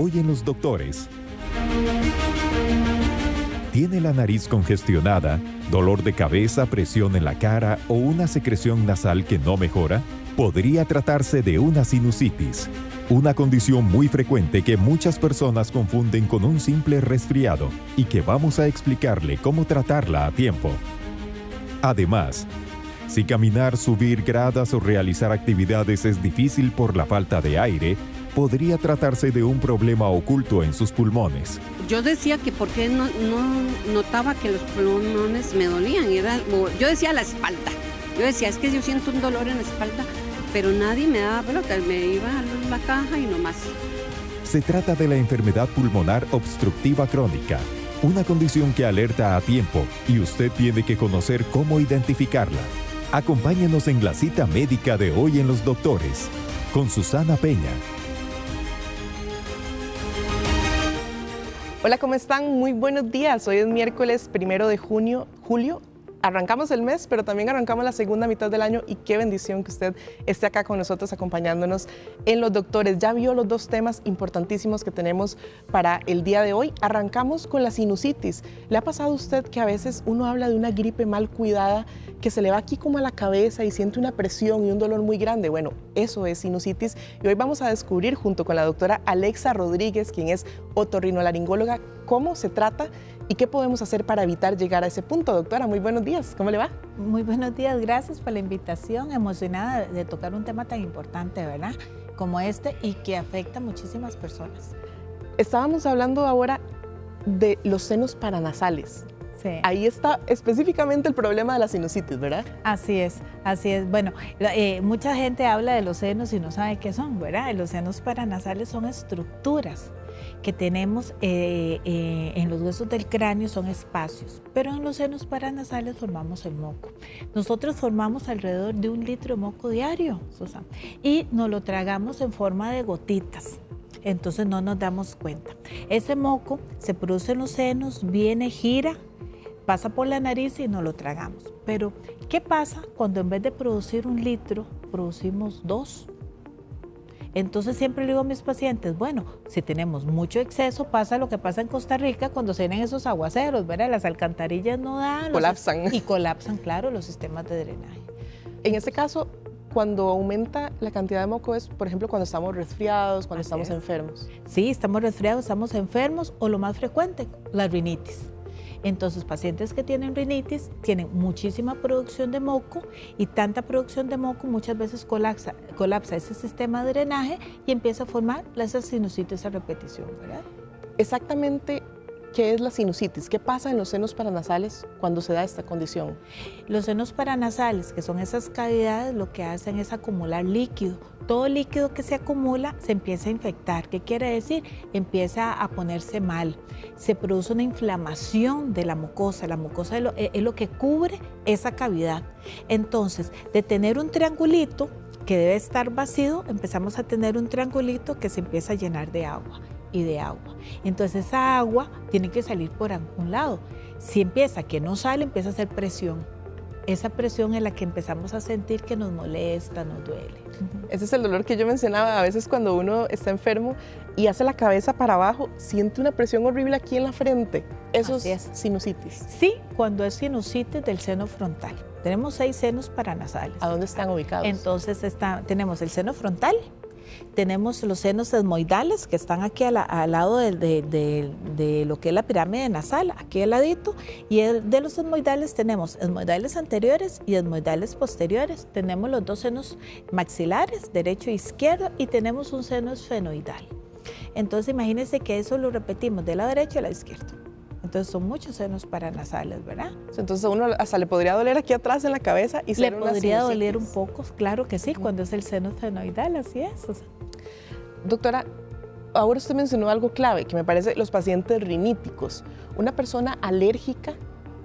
Hoy en Los Doctores. ¿Tiene la nariz congestionada, dolor de cabeza, presión en la cara o una secreción nasal que no mejora? Podría tratarse de una sinusitis, una condición muy frecuente que muchas personas confunden con un simple resfriado y que vamos a explicarle cómo tratarla a tiempo. Además, si caminar, subir gradas o realizar actividades es difícil por la falta de aire, podría tratarse de un problema oculto en sus pulmones. Yo decía que por qué no notaba que los pulmones me dolían. Yo decía la espalda. Yo decía, es que yo siento un dolor en la espalda, pero nadie me daba pelota. Me iba a la caja y no más. Se trata de la enfermedad pulmonar obstructiva crónica, una condición que alerta a tiempo y usted tiene que conocer cómo identificarla. Acompáñenos en la cita médica de Hoy en Los Doctores, con Susana Peña. Hola, ¿cómo están? Muy buenos días. Hoy es miércoles 1 de julio. Arrancamos el mes, pero también arrancamos la segunda mitad del año y qué bendición que usted esté acá con nosotros acompañándonos en Los Doctores. Ya vio los dos temas importantísimos que tenemos para el día de hoy. Arrancamos con la sinusitis. ¿Le ha pasado a usted que a veces uno habla de una gripe mal cuidada, que se le va aquí como a la cabeza y siente una presión y un dolor muy grande? Bueno, eso es sinusitis y hoy vamos a descubrir junto con la doctora Alexa Rodríguez, quien es otorrinolaringóloga, cómo se trata y qué podemos hacer para evitar llegar a ese punto. Doctora, muy buenos días, ¿cómo le va? Muy buenos días, gracias por la invitación, emocionada de tocar un tema tan importante, ¿verdad? Como este y que afecta a muchísimas personas. Estábamos hablando ahora de los senos paranasales. Sí. Ahí está específicamente el problema de la sinusitis, ¿verdad? Así es, así es. Bueno, mucha gente habla de los senos y no sabe qué son, ¿verdad? Los senos paranasales son estructuras que tenemos en los huesos del cráneo, son espacios, pero en los senos paranasales formamos el moco. Nosotros formamos alrededor de 1 litro de moco diario, Susana, y nos lo tragamos en forma de gotitas. Entonces no nos damos cuenta. Ese moco se produce en los senos, viene, gira, pasa por la nariz y nos lo tragamos. Pero, ¿qué pasa cuando en vez de producir 1 litro, producimos 2? Entonces siempre le digo a mis pacientes, bueno, si tenemos mucho exceso, pasa lo que pasa en Costa Rica cuando se vienen esos aguaceros, ¿verdad? Las alcantarillas no dan. Colapsan. Y colapsan, claro, los sistemas de drenaje. En este caso, cuando aumenta la cantidad de moco es, por ejemplo, cuando estamos resfriados, cuando estamos enfermos. Sí, estamos resfriados, estamos enfermos o lo más frecuente, la rinitis. Entonces, pacientes que tienen rinitis tienen muchísima producción de moco y tanta producción de moco muchas veces colapsa ese sistema de drenaje y empieza a formar las sinusitis a repetición, ¿verdad? Exactamente, ¿qué es la sinusitis? ¿Qué pasa en los senos paranasales cuando se da esta condición? Los senos paranasales, que son esas cavidades, lo que hacen es acumular líquido. Todo líquido que se acumula se empieza a infectar. ¿Qué quiere decir? Empieza a ponerse mal. Se produce una inflamación de la mucosa. La mucosa es lo que cubre esa cavidad. Entonces, de tener un triangulito que debe estar vacío, empezamos a tener un triangulito que se empieza a llenar de agua y de agua. Entonces, esa agua tiene que salir por algún lado. Si empieza que no sale, empieza a hacer presión. Esa presión es la que empezamos a sentir que nos molesta, nos duele. Ese es el dolor que yo mencionaba. A veces cuando uno está enfermo y hace la cabeza para abajo, siente una presión horrible aquí en la frente. Eso es sinusitis. Sí, cuando es sinusitis del seno frontal. Tenemos 6 senos paranasales. ¿A dónde están ubicados? Entonces tenemos el seno frontal, tenemos los senos esmoidales que están aquí al lado de lo que es la pirámide nasal, aquí al ladito, y de los esmoidales tenemos esmoidales anteriores y esmoidales posteriores. Tenemos los 2 senos maxilares, derecho e izquierdo, y tenemos un seno esfenoidal. Entonces imagínense que eso lo repetimos de la derecha a la izquierda. Entonces son muchos senos paranasales, ¿verdad? Entonces a uno hasta le podría doler aquí atrás en la cabeza y ser una sinusitis. Le podría doler un poco, claro que sí, cuando es el seno esfenoidal, así es. O sea. Doctora, ahora usted mencionó algo clave, que me parece los pacientes riníticos. ¿Una persona alérgica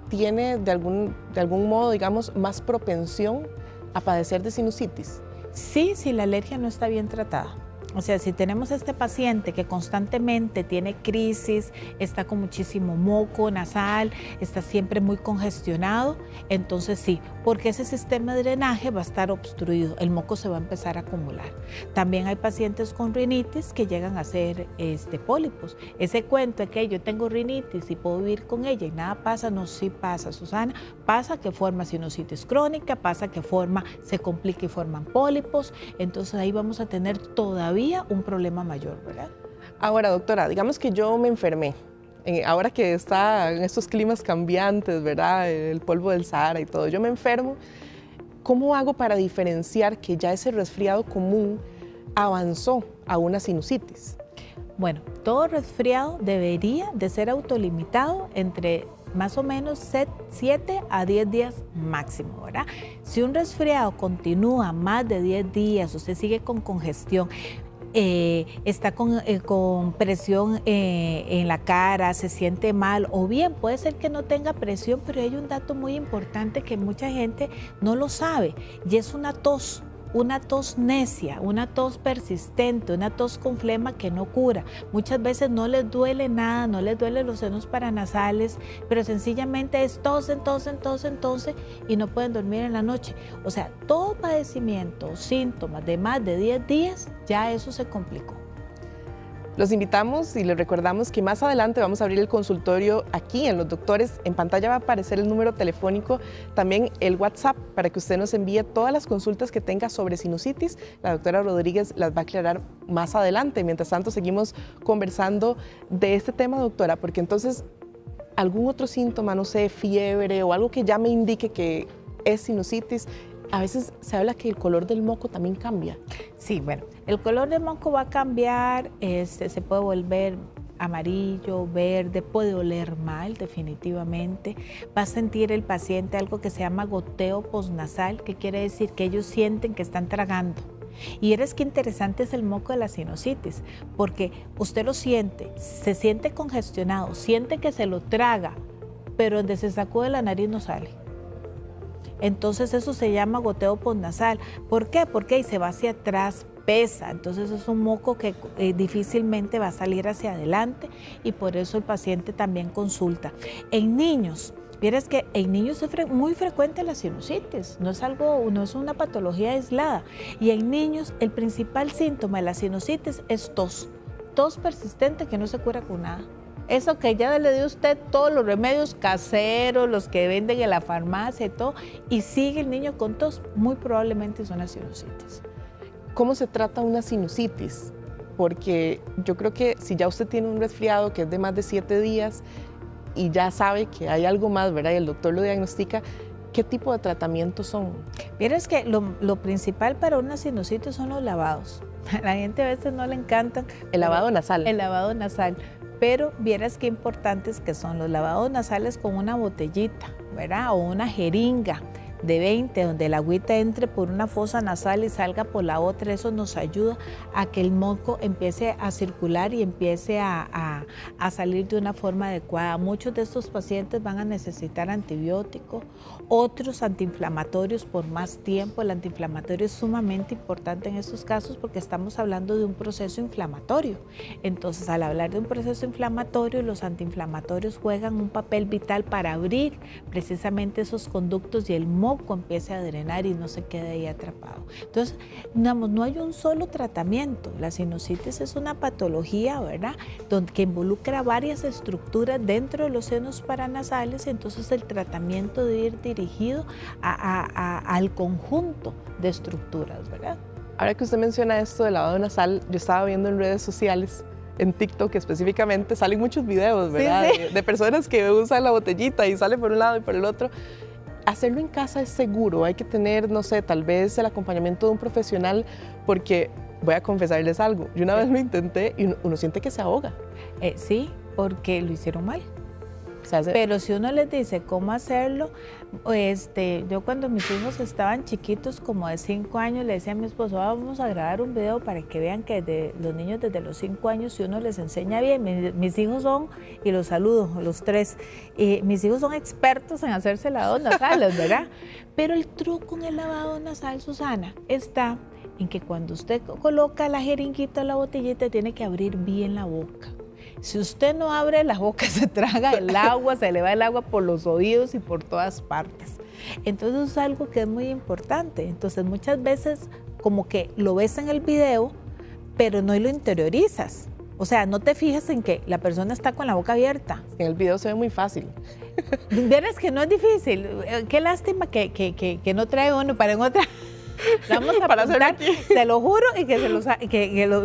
tiene de algún modo, digamos, más propensión a padecer de sinusitis? Sí, si la alergia no está bien tratada. O sea, si tenemos este paciente que constantemente tiene crisis, está con muchísimo moco nasal, está siempre muy congestionado, entonces sí, porque ese sistema de drenaje va a estar obstruido, el moco se va a empezar a acumular. También hay pacientes con rinitis que llegan a ser pólipos. Ese cuento de que yo tengo rinitis y puedo vivir con ella y nada pasa, no, sí pasa, Susana. Pasa que forma sinusitis crónica, pasa que se complica y forman pólipos, entonces ahí vamos a tener todavía un problema mayor, ¿verdad? Ahora, doctora, digamos que yo me enfermé. Ahora que está en estos climas cambiantes, ¿verdad? El polvo del Sahara y todo, yo me enfermo. ¿Cómo hago para diferenciar que ya ese resfriado común avanzó a una sinusitis? Bueno, todo resfriado debería de ser autolimitado entre más o menos 7 a 10 días máximo, ¿verdad? Si un resfriado continúa más de 10 días, usted sigue con congestión, está con presión en la cara, se siente mal, o bien puede ser que no tenga presión, pero hay un dato muy importante que mucha gente no lo sabe, y es una tos necia, una tos persistente, una tos con flema que no cura. Muchas veces no les duele nada, no les duelen los senos paranasales, pero sencillamente es tosen y no pueden dormir en la noche. O sea, todo padecimiento, síntomas de más de 10 días, ya eso se complicó. Los invitamos y les recordamos que más adelante vamos a abrir el consultorio aquí en Los Doctores. En pantalla va a aparecer el número telefónico, también el WhatsApp, para que usted nos envíe todas las consultas que tenga sobre sinusitis. La doctora Rodríguez las va a aclarar más adelante. Mientras tanto, seguimos conversando de este tema, doctora, porque entonces, algún otro síntoma, no sé, fiebre o algo que ya me indique que es sinusitis. A veces se habla que el color del moco también cambia. Sí, bueno, el color del moco va a cambiar, se puede volver amarillo, verde, puede oler mal definitivamente. Va a sentir el paciente algo que se llama goteo postnasal, que quiere decir que ellos sienten que están tragando. Y eres que interesante es el moco de la sinusitis, porque usted lo siente, se siente congestionado, siente que se lo traga, pero donde se sacude la nariz no sale. Entonces eso se llama goteo postnasal. ¿Por qué? Porque se va hacia atrás, pesa. Entonces es un moco que difícilmente va a salir hacia adelante y por eso el paciente también consulta. En niños, vieras que en niños es muy frecuente la sinusitis, no es una patología aislada. Y en niños el principal síntoma de la sinusitis es tos persistente que no se cura con nada. Eso que ya le dio usted todos los remedios caseros, los que venden en la farmacia y todo, y sigue el niño con tos, muy probablemente es una sinusitis. ¿Cómo se trata una sinusitis? Porque yo creo que si ya usted tiene un resfriado que es de más de 7 días y ya sabe que hay algo más, ¿verdad? Y el doctor lo diagnostica, ¿qué tipo de tratamientos son? Vieras que lo principal para una sinusitis son los lavados. A la gente a veces no le encantan. El lavado nasal. El lavado nasal. Pero vieras qué importantes que son los lavados nasales con una botellita, ¿verdad? O una jeringa de 20, donde el agüita entre por una fosa nasal y salga por la otra. Eso nos ayuda a que el moco empiece a circular y empiece a salir de una forma adecuada. Muchos de estos pacientes van a necesitar antibióticos, otros antiinflamatorios por más tiempo. El antiinflamatorio es sumamente importante en estos casos porque estamos hablando de un proceso inflamatorio. Entonces, al hablar de un proceso inflamatorio, los antiinflamatorios juegan un papel vital para abrir precisamente esos conductos y el moco empiece a drenar y no se quede ahí atrapado. Entonces, no hay un solo tratamiento. La sinusitis es una patología, ¿verdad?, que involucra varias estructuras dentro de los senos paranasales, entonces el tratamiento debe ir dirigido al conjunto de estructuras, ¿verdad? Ahora que usted menciona esto del lavado nasal, yo estaba viendo en redes sociales, en TikTok específicamente, salen muchos videos, ¿verdad? Sí. De personas que usan la botellita y sale por un lado y por el otro. Hacerlo en casa es seguro, hay que tener, no sé, tal vez el acompañamiento de un profesional, porque voy a confesarles algo, yo una vez lo intenté y uno siente que se ahoga. Sí, porque lo hicieron mal. O sea, pero si uno les dice cómo hacerlo, yo cuando mis hijos estaban chiquitos, como de 5 años, le decía a mi esposo, vamos a grabar un video para que vean que los niños desde los 5 años, si uno les enseña bien, mis hijos son, y los saludo, los 3, mis hijos son expertos en hacerse lavados nasales, ¿verdad? Pero el truco en el lavado nasal, Susana, está en que cuando usted coloca la jeringuita o la botellita, tiene que abrir bien la boca. Si usted no abre la boca, se traga el agua, se le va el agua por los oídos y por todas partes. Entonces es algo que es muy importante. Entonces muchas veces como que lo ves en el video, pero no lo interiorizas. O sea, no te fijas en que la persona está con la boca abierta. En el video se ve muy fácil. Verás que no es difícil. Qué lástima que no trae uno para en otra. Vamos a para hacerlo apuntar, aquí. se lo juro y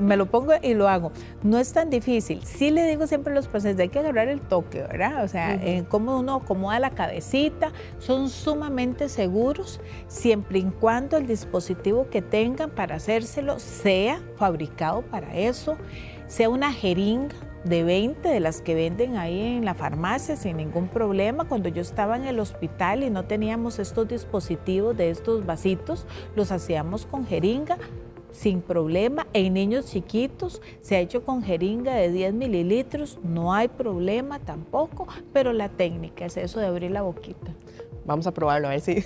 me lo pongo y lo hago. No es tan difícil. Sí le digo siempre a los pacientes, hay que agarrar el toque, ¿verdad? O sea, cómo uno acomoda la cabecita, son sumamente seguros siempre y cuando el dispositivo que tengan para hacérselo sea fabricado para eso, sea una jeringa de 20 de las que venden ahí en la farmacia sin ningún problema. Cuando yo estaba en el hospital y no teníamos estos dispositivos de estos vasitos, los hacíamos con jeringa sin problema. En niños chiquitos se ha hecho con jeringa de 10 mililitros, no hay problema tampoco, pero la técnica es eso de abrir la boquita. Vamos a probarlo, a ver si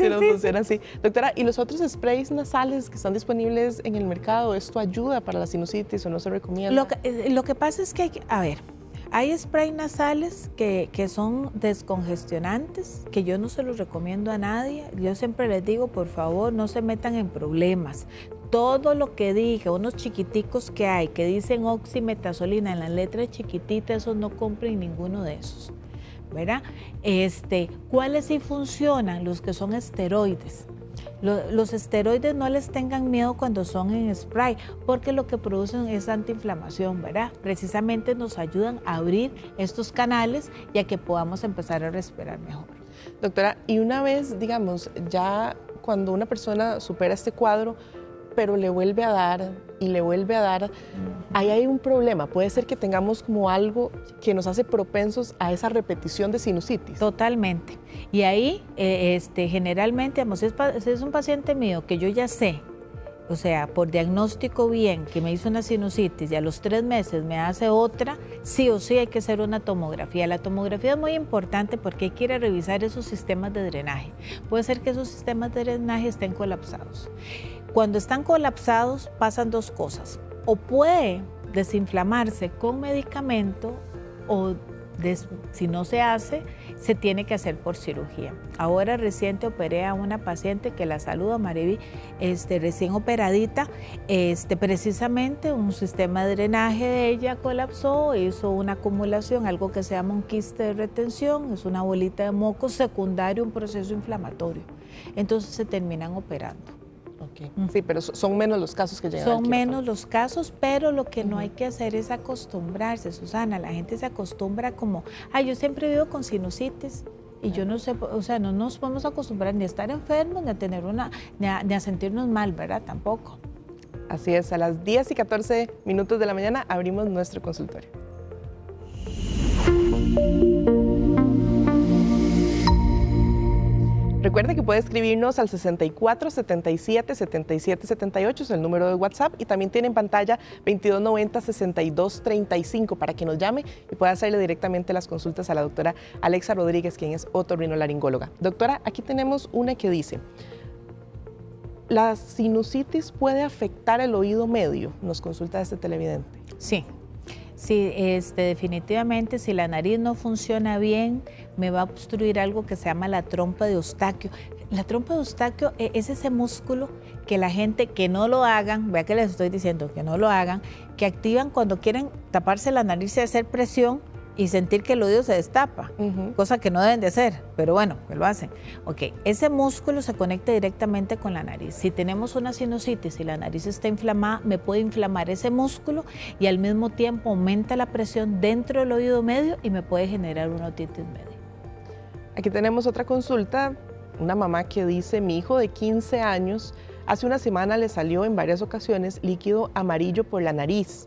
nos funciona así. Doctora, ¿y los otros sprays nasales que están disponibles en el mercado, esto ayuda para la sinusitis o no se recomienda? Lo que pasa es que hay sprays nasales que son descongestionantes, que yo no se los recomiendo a nadie. Yo siempre les digo, por favor, no se metan en problemas. Todo lo que diga, unos chiquiticos que hay, que dicen oximetazolina en las letras chiquititas, esos no compren ninguno de esos, ¿verdad? ¿Cuáles sí funcionan? Los que son esteroides. Los esteroides no les tengan miedo cuando son en spray, porque lo que producen es antiinflamación, ¿verdad? Precisamente nos ayudan a abrir estos canales y a que podamos empezar a respirar mejor. Doctora, y una vez, digamos, ya cuando una persona supera este cuadro, pero le vuelve a dar y le vuelve a dar, ahí hay un problema. Puede ser que tengamos como algo que nos hace propensos a esa repetición de sinusitis. Totalmente. Y ahí, generalmente, digamos, si es un paciente mío que yo ya sé, o sea, por diagnóstico bien, que me hizo una sinusitis y a los 3 meses me hace otra, sí o sí hay que hacer una tomografía. La tomografía es muy importante porque hay que ir a revisar esos sistemas de drenaje. Puede ser que esos sistemas de drenaje estén colapsados. Cuando están colapsados pasan 2 cosas. O puede desinflamarse con medicamento o si no se hace, se tiene que hacer por cirugía. Ahora reciente operé a una paciente que la saluda, Mariví, recién operadita, precisamente un sistema de drenaje de ella colapsó, hizo una acumulación, algo que se llama un quiste de retención, es una bolita de moco secundario a un proceso inflamatorio. Entonces se terminan operando. Okay. Sí, pero son menos los casos que llegan. Son menos los casos, pero lo que no hay que hacer es acostumbrarse, Susana. La gente se acostumbra como, yo siempre vivo con sinusitis y yo no sé, o sea, no nos podemos acostumbrar ni a estar enfermos, ni a tener ni a sentirnos mal, ¿verdad? Tampoco. Así es, a las 10:14 de la mañana abrimos nuestro consultorio. Recuerde que puede escribirnos al 64 77 77 78, es el número de WhatsApp, y también tiene en pantalla 2290 62 35 para que nos llame y pueda hacerle directamente las consultas a la doctora Alexa Rodríguez, quien es otorrinolaringóloga. Doctora, aquí tenemos una que dice, ¿la sinusitis puede afectar el oído medio? Nos consulta este televidente. Sí. Sí, definitivamente si la nariz no funciona bien, me va a obstruir algo que se llama la trompa de Eustaquio. La trompa de Eustaquio es ese músculo que la gente que no lo hagan, vea que les estoy diciendo que no lo hagan, que activan cuando quieren taparse la nariz y hacer presión y sentir que el oído se destapa, cosa que no deben de hacer, pero bueno, que lo hacen. Ok, ese músculo se conecta directamente con la nariz. Si tenemos una sinusitis y la nariz está inflamada, me puede inflamar ese músculo y al mismo tiempo aumenta la presión dentro del oído medio y me puede generar una otitis media. Aquí tenemos otra consulta, una mamá que dice, mi hijo de 15 años, hace una semana le salió en varias ocasiones líquido amarillo por la nariz.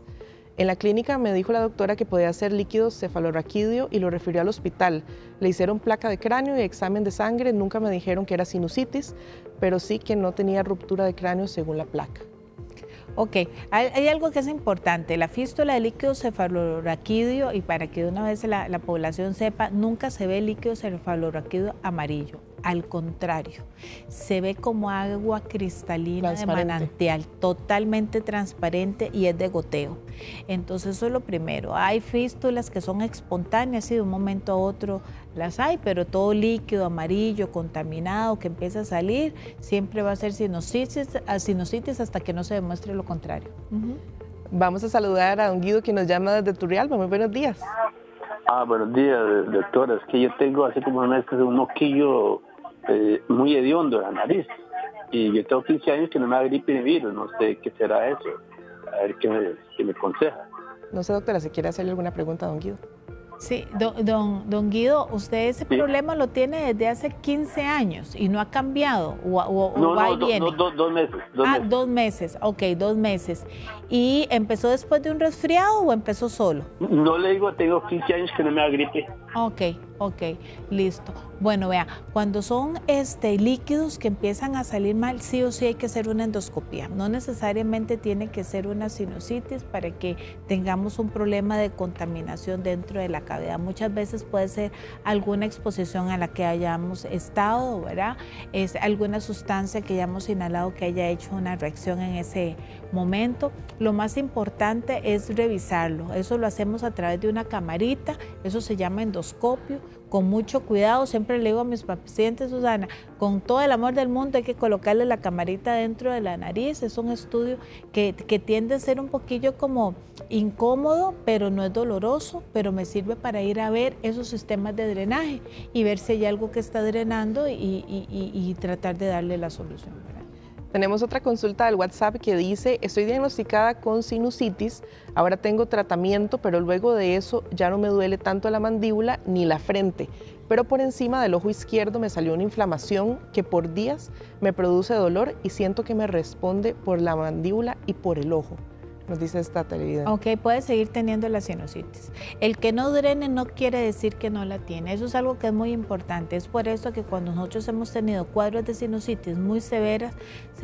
En la clínica me dijo la doctora que podía ser líquido cefalorraquídeo y lo refirió al hospital. Le hicieron placa de cráneo y examen de sangre, nunca me dijeron que era sinusitis, pero sí que no tenía ruptura de cráneo según la placa. Ok, hay algo que es importante, la fístula de líquido cefalorraquídeo, y para que de una vez la población sepa, nunca se ve líquido cefalorraquídeo amarillo. al contrario, se ve como agua cristalina de manantial, totalmente transparente y es de goteo. Entonces eso es lo primero. Hay fístulas que son espontáneas y de un momento a otro las hay, pero todo líquido, amarillo, contaminado, que empieza a salir, siempre va a ser sinusitis hasta que no se demuestre lo contrario. Vamos a saludar a don Guido, que nos llama desde Turrialba. Muy buenos días. Buenos días, doctora. Es que yo tengo hace como un mes un moquillo muy hediondo en la nariz. Y yo tengo 15 años que no me da gripe ni virus. No sé qué será eso. A ver qué me aconseja. No sé, doctora, si quiere hacerle alguna pregunta a don Guido. Sí, don Guido, ¿usted ese problema lo tiene desde hace 15 años y no ha cambiado? ¿O va y viene? 2 meses. 2 meses, ok, 2 meses. ¿Y empezó después de un resfriado o empezó solo? No le digo, tengo 15 años que no me da gripe. Ok, listo. Bueno, vea, cuando son líquidos que empiezan a salir mal, sí o sí hay que hacer una endoscopía. No necesariamente tiene que ser una sinusitis para que tengamos un problema de contaminación dentro de la cavidad. Muchas veces puede ser alguna exposición a la que hayamos estado, ¿verdad? Es alguna sustancia que hayamos inhalado que haya hecho una reacción en ese momento. Lo más importante es revisarlo. Eso lo hacemos a través de una camarita, eso se llama endoscopio, con mucho cuidado. Siempre le digo a mis pacientes, Susana, con todo el amor del mundo hay que colocarle la camarita dentro de la nariz. Es un estudio que tiende a ser un poquillo como incómodo, pero no es doloroso, pero me sirve para ir a ver esos sistemas de drenaje y ver si hay algo que está drenando y tratar de darle la solución, ¿verdad? Tenemos otra consulta del WhatsApp que dice: estoy diagnosticada con sinusitis, ahora tengo tratamiento, pero luego de eso ya no me duele tanto la mandíbula ni la frente, pero por encima del ojo izquierdo me salió una inflamación que por días me produce dolor y siento que me responde por la mandíbula y por el ojo. Nos dice esta televidente. Ok, puede seguir teniendo la sinusitis. El que no drene no quiere decir que no la tiene. Eso es algo que es muy importante. Es por eso que cuando nosotros hemos tenido cuadros de sinusitis muy severas,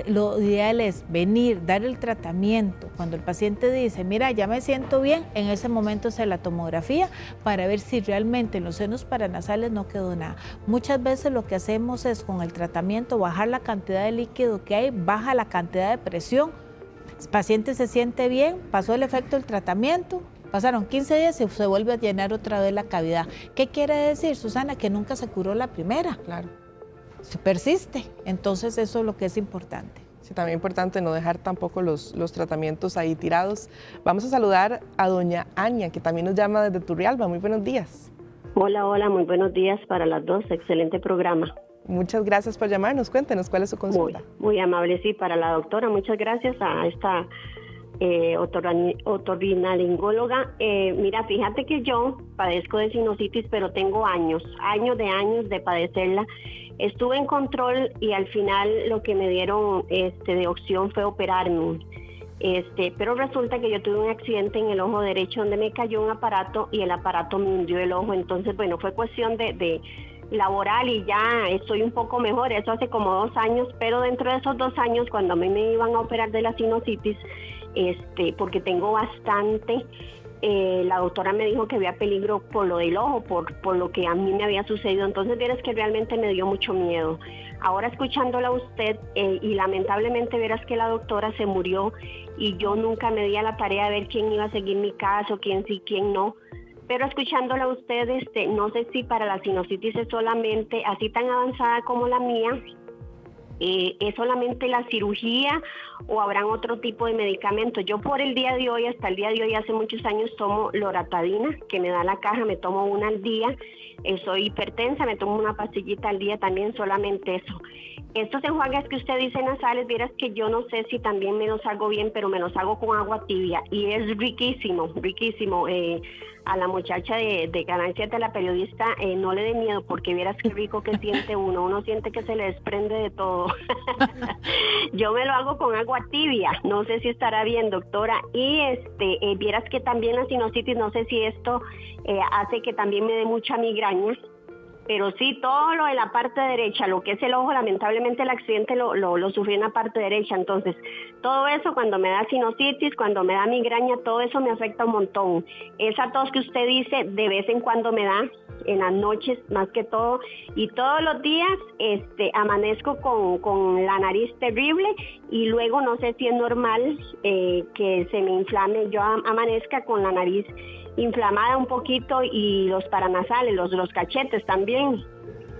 lo ideal es venir, dar el tratamiento. Cuando el paciente dice, mira, ya me siento bien, en ese momento hacer la tomografía para ver si realmente en los senos paranasales no quedó nada. Muchas veces lo que hacemos es con el tratamiento bajar la cantidad de líquido que hay, baja la cantidad de presión. El paciente se siente bien, pasó el efecto del tratamiento, pasaron 15 días y se vuelve a llenar otra vez la cavidad. ¿Qué quiere decir, Susana? Que nunca se curó la primera. Claro. Se persiste, entonces eso es lo que es importante. Sí, también importante no dejar tampoco los tratamientos ahí tirados. Vamos a saludar a doña Ania, que también nos llama desde Turrialba. Muy buenos días. Hola, muy buenos días para las dos. Excelente programa. Muchas gracias por llamarnos. Cuéntenos cuál es su consulta. Muy amable, sí, para la doctora. Muchas gracias a esta otorrinolaringóloga. Mira, fíjate que yo padezco de sinusitis, pero tengo años de padecerla. Estuve en control y al final lo que me dieron de opción fue operarme. Pero resulta que yo tuve un accidente en el ojo derecho donde me cayó un aparato y el aparato me hundió el ojo. Entonces, bueno, fue cuestión de laboral y ya estoy un poco mejor. Eso hace como 2 años, pero dentro de esos 2 años, cuando a mí me iban a operar de la sinusitis, porque tengo bastante, la doctora me dijo que había peligro por lo del ojo, por lo que a mí me había sucedido. Entonces, vieras que realmente me dio mucho miedo. Ahora escuchándola a usted, y lamentablemente verás que la doctora se murió y yo nunca me di a la tarea de ver quién iba a seguir mi caso, quién sí, quién no. Pero escuchándola a usted, no sé si para la sinusitis es solamente así tan avanzada como la mía, es solamente la cirugía o habrán otro tipo de medicamentos. Yo hasta el día de hoy, hace muchos años tomo loratadina, que me da la caja, me tomo una al día. Soy hipertensa, me tomo una pastillita al día también, solamente eso. Estos enjuagues que usted dice nasales, vieras que yo no sé si también me los hago bien, pero me los hago con agua tibia y es riquísimo, riquísimo. A la muchacha de Ganancias de la periodista, no le dé miedo, porque vieras qué rico que siente uno siente que se le desprende de todo. Yo me lo hago con agua tibia, no sé si estará bien, doctora. Y vieras que también la sinusitis, no sé si esto hace que también me dé mucha migraña. Pero sí, todo lo de la parte derecha, lo que es el ojo, lamentablemente el accidente lo sufrí en la parte derecha. Entonces, todo eso, cuando me da sinusitis, cuando me da migraña, todo eso me afecta un montón. Esa tos que usted dice, de vez en cuando me da, en las noches más que todo, y todos los días amanezco con la nariz terrible, y luego no sé si es normal que se me inflame, yo amanezca con la nariz inflamada un poquito y los paranasales, los cachetes también.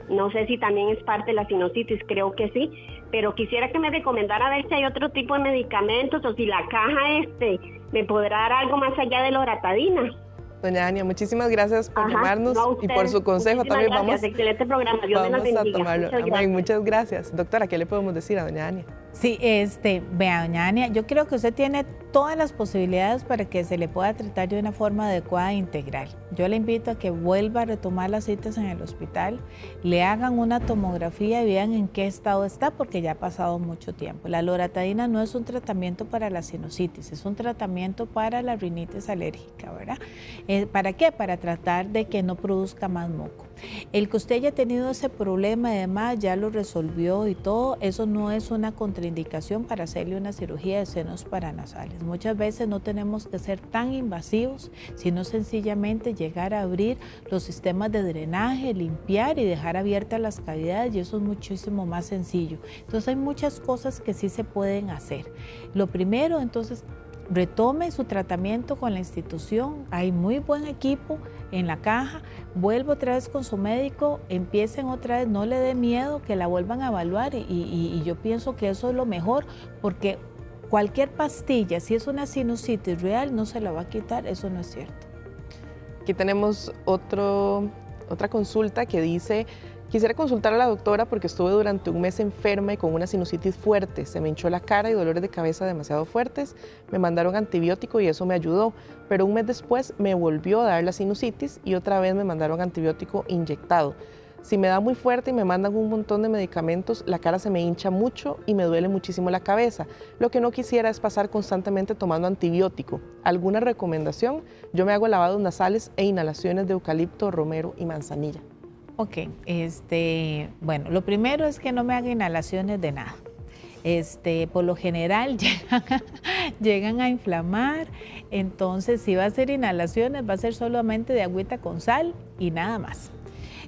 No sé si también es parte de la sinusitis, creo que sí, pero quisiera que me recomendara a ver si hay otro tipo de medicamentos o si la caja me podrá dar algo más allá de la loratadina. Doña Ania, muchísimas gracias por llamarnos y por su consejo. Muchísimas también gracias, excelente programa, Dios me la bendiga. A tomarlo. Amén, muchas gracias. Doctora, ¿qué le podemos decir a doña Ania? Sí, vea, doña Ania, yo creo que usted tiene todas las posibilidades para que se le pueda tratar de una forma adecuada e integral. Yo le invito a que vuelva a retomar las citas en el hospital, le hagan una tomografía y vean en qué estado está, porque ya ha pasado mucho tiempo. La loratadina no es un tratamiento para la sinusitis, es un tratamiento para la rinitis alérgica, ¿verdad? ¿Para qué? Para tratar de que no produzca más moco. El que usted haya tenido ese problema y demás, ya lo resolvió y todo, eso no es una contraindicación para hacerle una cirugía de senos paranasales. Muchas veces no tenemos que ser tan invasivos, sino sencillamente llegar a abrir los sistemas de drenaje, limpiar y dejar abiertas las cavidades, y eso es muchísimo más sencillo. Entonces hay muchas cosas que sí se pueden hacer. Lo primero, entonces, retome su tratamiento con la institución, hay muy buen equipo en la caja, vuelva otra vez con su médico, empiecen otra vez, no le dé miedo que la vuelvan a evaluar y yo pienso que eso es lo mejor, porque cualquier pastilla, si es una sinusitis real, no se la va a quitar, eso no es cierto. Aquí tenemos otra consulta que dice: quisiera consultar a la doctora porque estuve durante un mes enferma y con una sinusitis fuerte. Se me hinchó la cara y dolores de cabeza demasiado fuertes. Me mandaron antibiótico y eso me ayudó. Pero un mes después me volvió a dar la sinusitis y otra vez me mandaron antibiótico inyectado. Si me da muy fuerte y me mandan un montón de medicamentos, la cara se me hincha mucho y me duele muchísimo la cabeza. Lo que no quisiera es pasar constantemente tomando antibiótico. ¿Alguna recomendación? Yo me hago lavados nasales e inhalaciones de eucalipto, romero y manzanilla. Ok, bueno, lo primero es que no me haga inhalaciones de nada. Por lo general llegan a inflamar, entonces si va a hacer inhalaciones va a ser solamente de agüita con sal y nada más.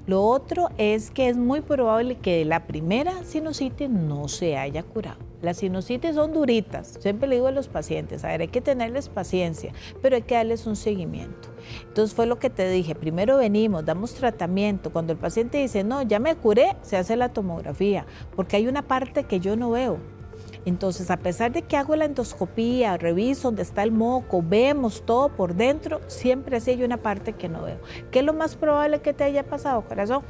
Lo otro es que es muy probable que la primera sinusitis no se haya curado. Las sinusitis son duritas, siempre le digo a los pacientes, a ver, hay que tenerles paciencia, pero hay que darles un seguimiento. Entonces fue lo que te dije, primero venimos, damos tratamiento, cuando el paciente dice, no, ya me curé, se hace la tomografía, porque hay una parte que yo no veo. Entonces, a pesar de que hago la endoscopía, reviso dónde está el moco, vemos todo por dentro, siempre sí hay una parte que no veo. ¿Qué es lo más probable que te haya pasado, corazón?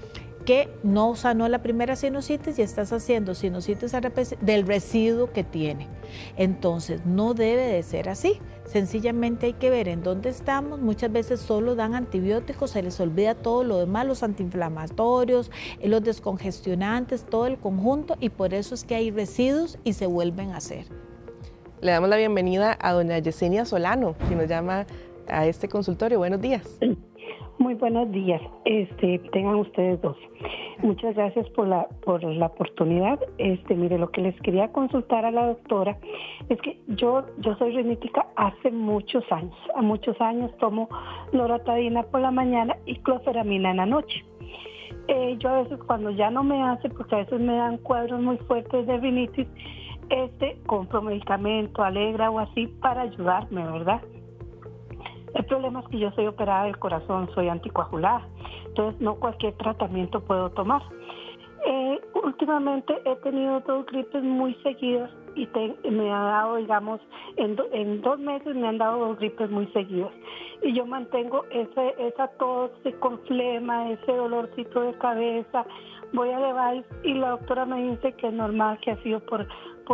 Que no sanó la primera sinusitis y estás haciendo sinusitis del residuo que tiene. Entonces, no debe de ser así. Sencillamente hay que ver en dónde estamos. Muchas veces solo dan antibióticos, se les olvida todo lo demás, los antiinflamatorios, los descongestionantes, todo el conjunto, y por eso es que hay residuos y se vuelven a hacer. Le damos la bienvenida a doña Yesenia Solano, que nos llama a este consultorio. Buenos días. Muy buenos días, tengan ustedes dos. Muchas gracias por la oportunidad. Mire, lo que les quería consultar a la doctora es que yo soy rinítica hace muchos años. A muchos años tomo loratadina por la mañana y cloferamina en la noche. Yo a veces cuando ya no me hace, porque a veces me dan cuadros muy fuertes de rinitis, compro medicamento, Alegra o así para ayudarme, ¿verdad? El problema es que yo soy operada del corazón, soy anticoagulada, entonces no cualquier tratamiento puedo tomar. Últimamente he tenido 2 gripes muy seguidas y me ha dado, digamos, en 2 meses me han dado 2 gripes muy seguidas. Y yo mantengo esa tos con flema, ese dolorcito de cabeza. Voy a Levi's y la doctora me dice que es normal, que ha sido por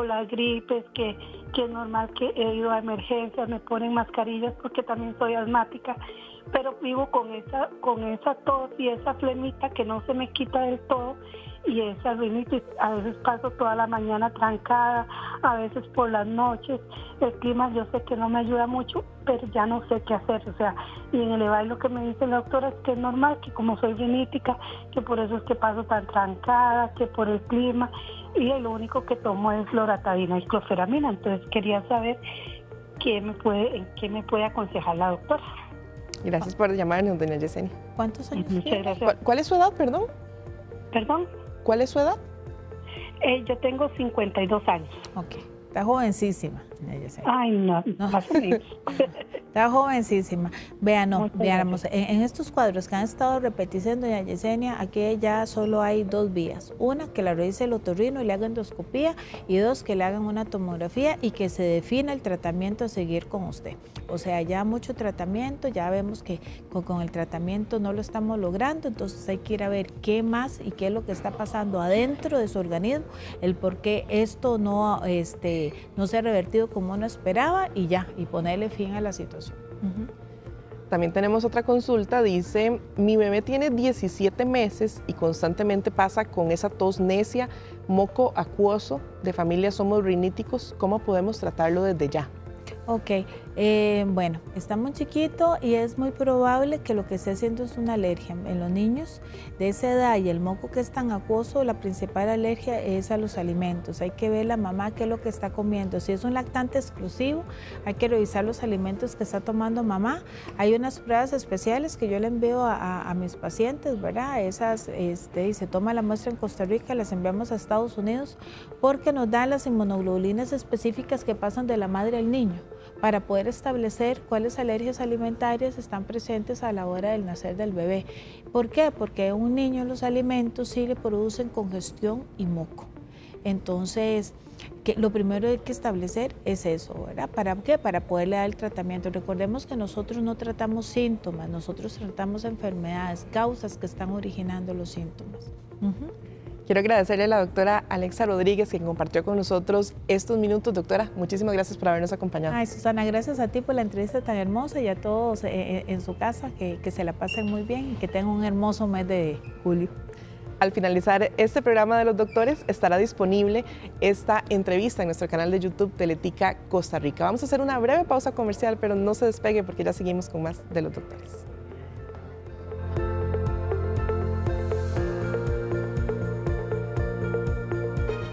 las gripes, que es normal, que he ido a emergencias, me ponen mascarillas porque también soy asmática, pero vivo con esa tos y esa flemita que no se me quita del todo, y esa rinitis. A veces paso toda la mañana trancada, a veces por las noches. El clima yo sé que no me ayuda mucho, pero ya no sé qué hacer. O sea, y en el EVAI lo que me dice la doctora es que es normal, que como soy rinítica, que por eso es que paso tan trancada, que por el clima, y lo único que tomo es loratadina y cloferamina. Entonces quería saber qué me puede aconsejar la doctora. Gracias por llamarnos, doña Yesenia. ¿Cuántos años Muchas tiene? gracias. ¿Cuál es su edad, perdón? ¿Perdón? ¿Cuál es su edad? Yo tengo 52 años. Ok, está jovencísima, doña Yesenia. Ay, no, más o menos. Está jovencísima. Veamos, Muchas veamos, en estos cuadros que han estado repitiendo, doña Yesenia, aquí ya solo hay dos vías. Una, que la revise el otorrino y le haga endoscopía, y dos, que le hagan una tomografía y que se defina el tratamiento a seguir con usted. O sea, ya mucho tratamiento, ya vemos que con el tratamiento no lo estamos logrando, entonces hay que ir a ver qué más y qué es lo que está pasando adentro de su organismo, el por qué esto no se ha revertido como uno esperaba y ya, y ponerle fin a la situación. También tenemos otra consulta, dice, mi bebé tiene 17 meses y constantemente pasa con esa tos necia, moco acuoso, de familia somos riníticos, ¿cómo podemos tratarlo desde ya? Ok, bueno, está muy chiquito y es muy probable que lo que esté haciendo es una alergia. En los niños de esa edad y el moco que es tan acuoso, la principal alergia es a los alimentos. Hay que ver la mamá qué es lo que está comiendo. Si es un lactante exclusivo, hay que revisar los alimentos que está tomando mamá. Hay unas pruebas especiales que yo le envío a mis pacientes, ¿verdad? Esas, y se toma la muestra en Costa Rica, las enviamos a Estados Unidos porque nos dan las inmunoglobulinas específicas que pasan de la madre al niño, para poder establecer cuáles alergias alimentarias están presentes a la hora del nacer del bebé. ¿Por qué? Porque a un niño los alimentos sí le producen congestión y moco. Entonces, lo primero que hay que establecer es eso, ¿verdad? ¿Para qué? Para poderle dar el tratamiento. Recordemos que nosotros no tratamos síntomas, nosotros tratamos enfermedades, causas que están originando los síntomas. Quiero agradecerle a la doctora Alexa Rodríguez, quien compartió con nosotros estos minutos. Doctora, muchísimas gracias por habernos acompañado. Ay, Susana, gracias a ti por la entrevista tan hermosa y a todos en su casa, que se la pasen muy bien y que tengan un hermoso mes de julio. Al finalizar este programa de los doctores, estará disponible esta entrevista en nuestro canal de YouTube Teletica Costa Rica. Vamos a hacer una breve pausa comercial, pero no se despegue porque ya seguimos con más de los doctores.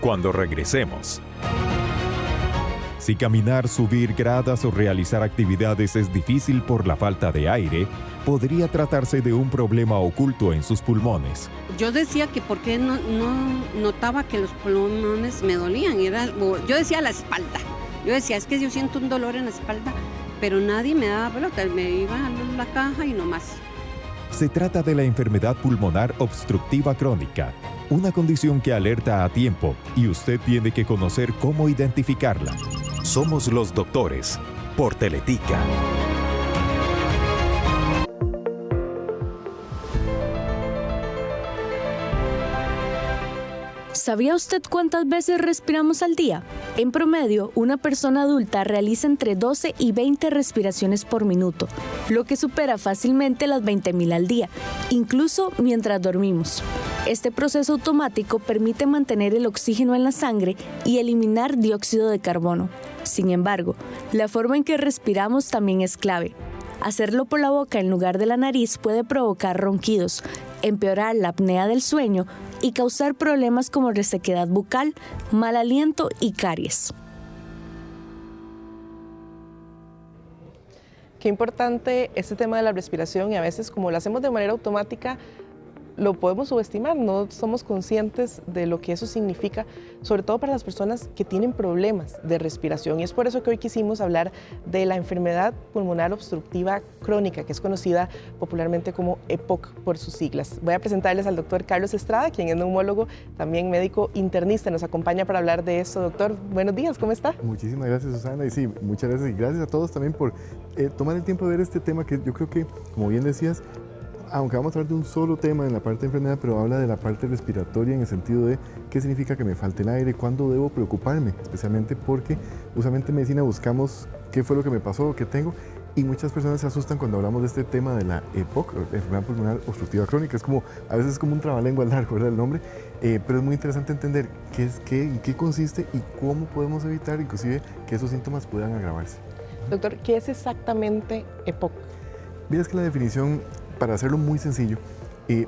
Cuando regresemos. Si caminar, subir gradas o realizar actividades es difícil por la falta de aire, podría tratarse de un problema oculto en sus pulmones. Yo decía que por qué no notaba que los pulmones me dolían. Yo decía la espalda. Yo decía, es que yo siento un dolor en la espalda, pero nadie me daba pelota. Me iba a la caja y no más. Se trata de la enfermedad pulmonar obstructiva crónica, una condición que alerta a tiempo y usted tiene que conocer cómo identificarla. Somos los doctores, por Teletica. ¿Sabía usted cuántas veces respiramos al día? En promedio, una persona adulta realiza entre 12 y 20 respiraciones por minuto, lo que supera fácilmente las 20.000 al día, incluso mientras dormimos. Este proceso automático permite mantener el oxígeno en la sangre y eliminar dióxido de carbono. Sin embargo, la forma en que respiramos también es clave. Hacerlo por la boca en lugar de la nariz puede provocar ronquidos, empeorar la apnea del sueño y causar problemas como resequedad bucal, mal aliento y caries. Qué importante este tema de la respiración, y a veces como lo hacemos de manera automática, lo podemos subestimar, no somos conscientes de lo que eso significa, sobre todo para las personas que tienen problemas de respiración. Y es por eso que hoy quisimos hablar de la enfermedad pulmonar obstructiva crónica, que es conocida popularmente como EPOC por sus siglas. Voy a presentarles al doctor Carlos Estrada, quien es neumólogo, también médico internista. Nos acompaña para hablar de esto. Doctor, buenos días, ¿cómo está? Muchísimas gracias, Susana. Y sí, muchas gracias. Y gracias a todos también por tomar el tiempo de ver este tema que yo creo que, como bien decías, aunque vamos a hablar de un solo tema en la parte de enfermedad, pero habla de la parte respiratoria en el sentido de qué significa que me falte el aire, cuándo debo preocuparme, especialmente porque usualmente en medicina buscamos qué fue lo que me pasó, qué tengo, y muchas personas se asustan cuando hablamos de este tema de la EPOC, enfermedad pulmonar obstructiva crónica. Es como, a veces es como un trabalengua largo, ¿verdad? El nombre, pero es muy interesante entender qué es qué, en qué consiste y cómo podemos evitar inclusive que esos síntomas puedan agravarse. Doctor, ¿qué es exactamente EPOC? Mira, es que la definición, para hacerlo muy sencillo,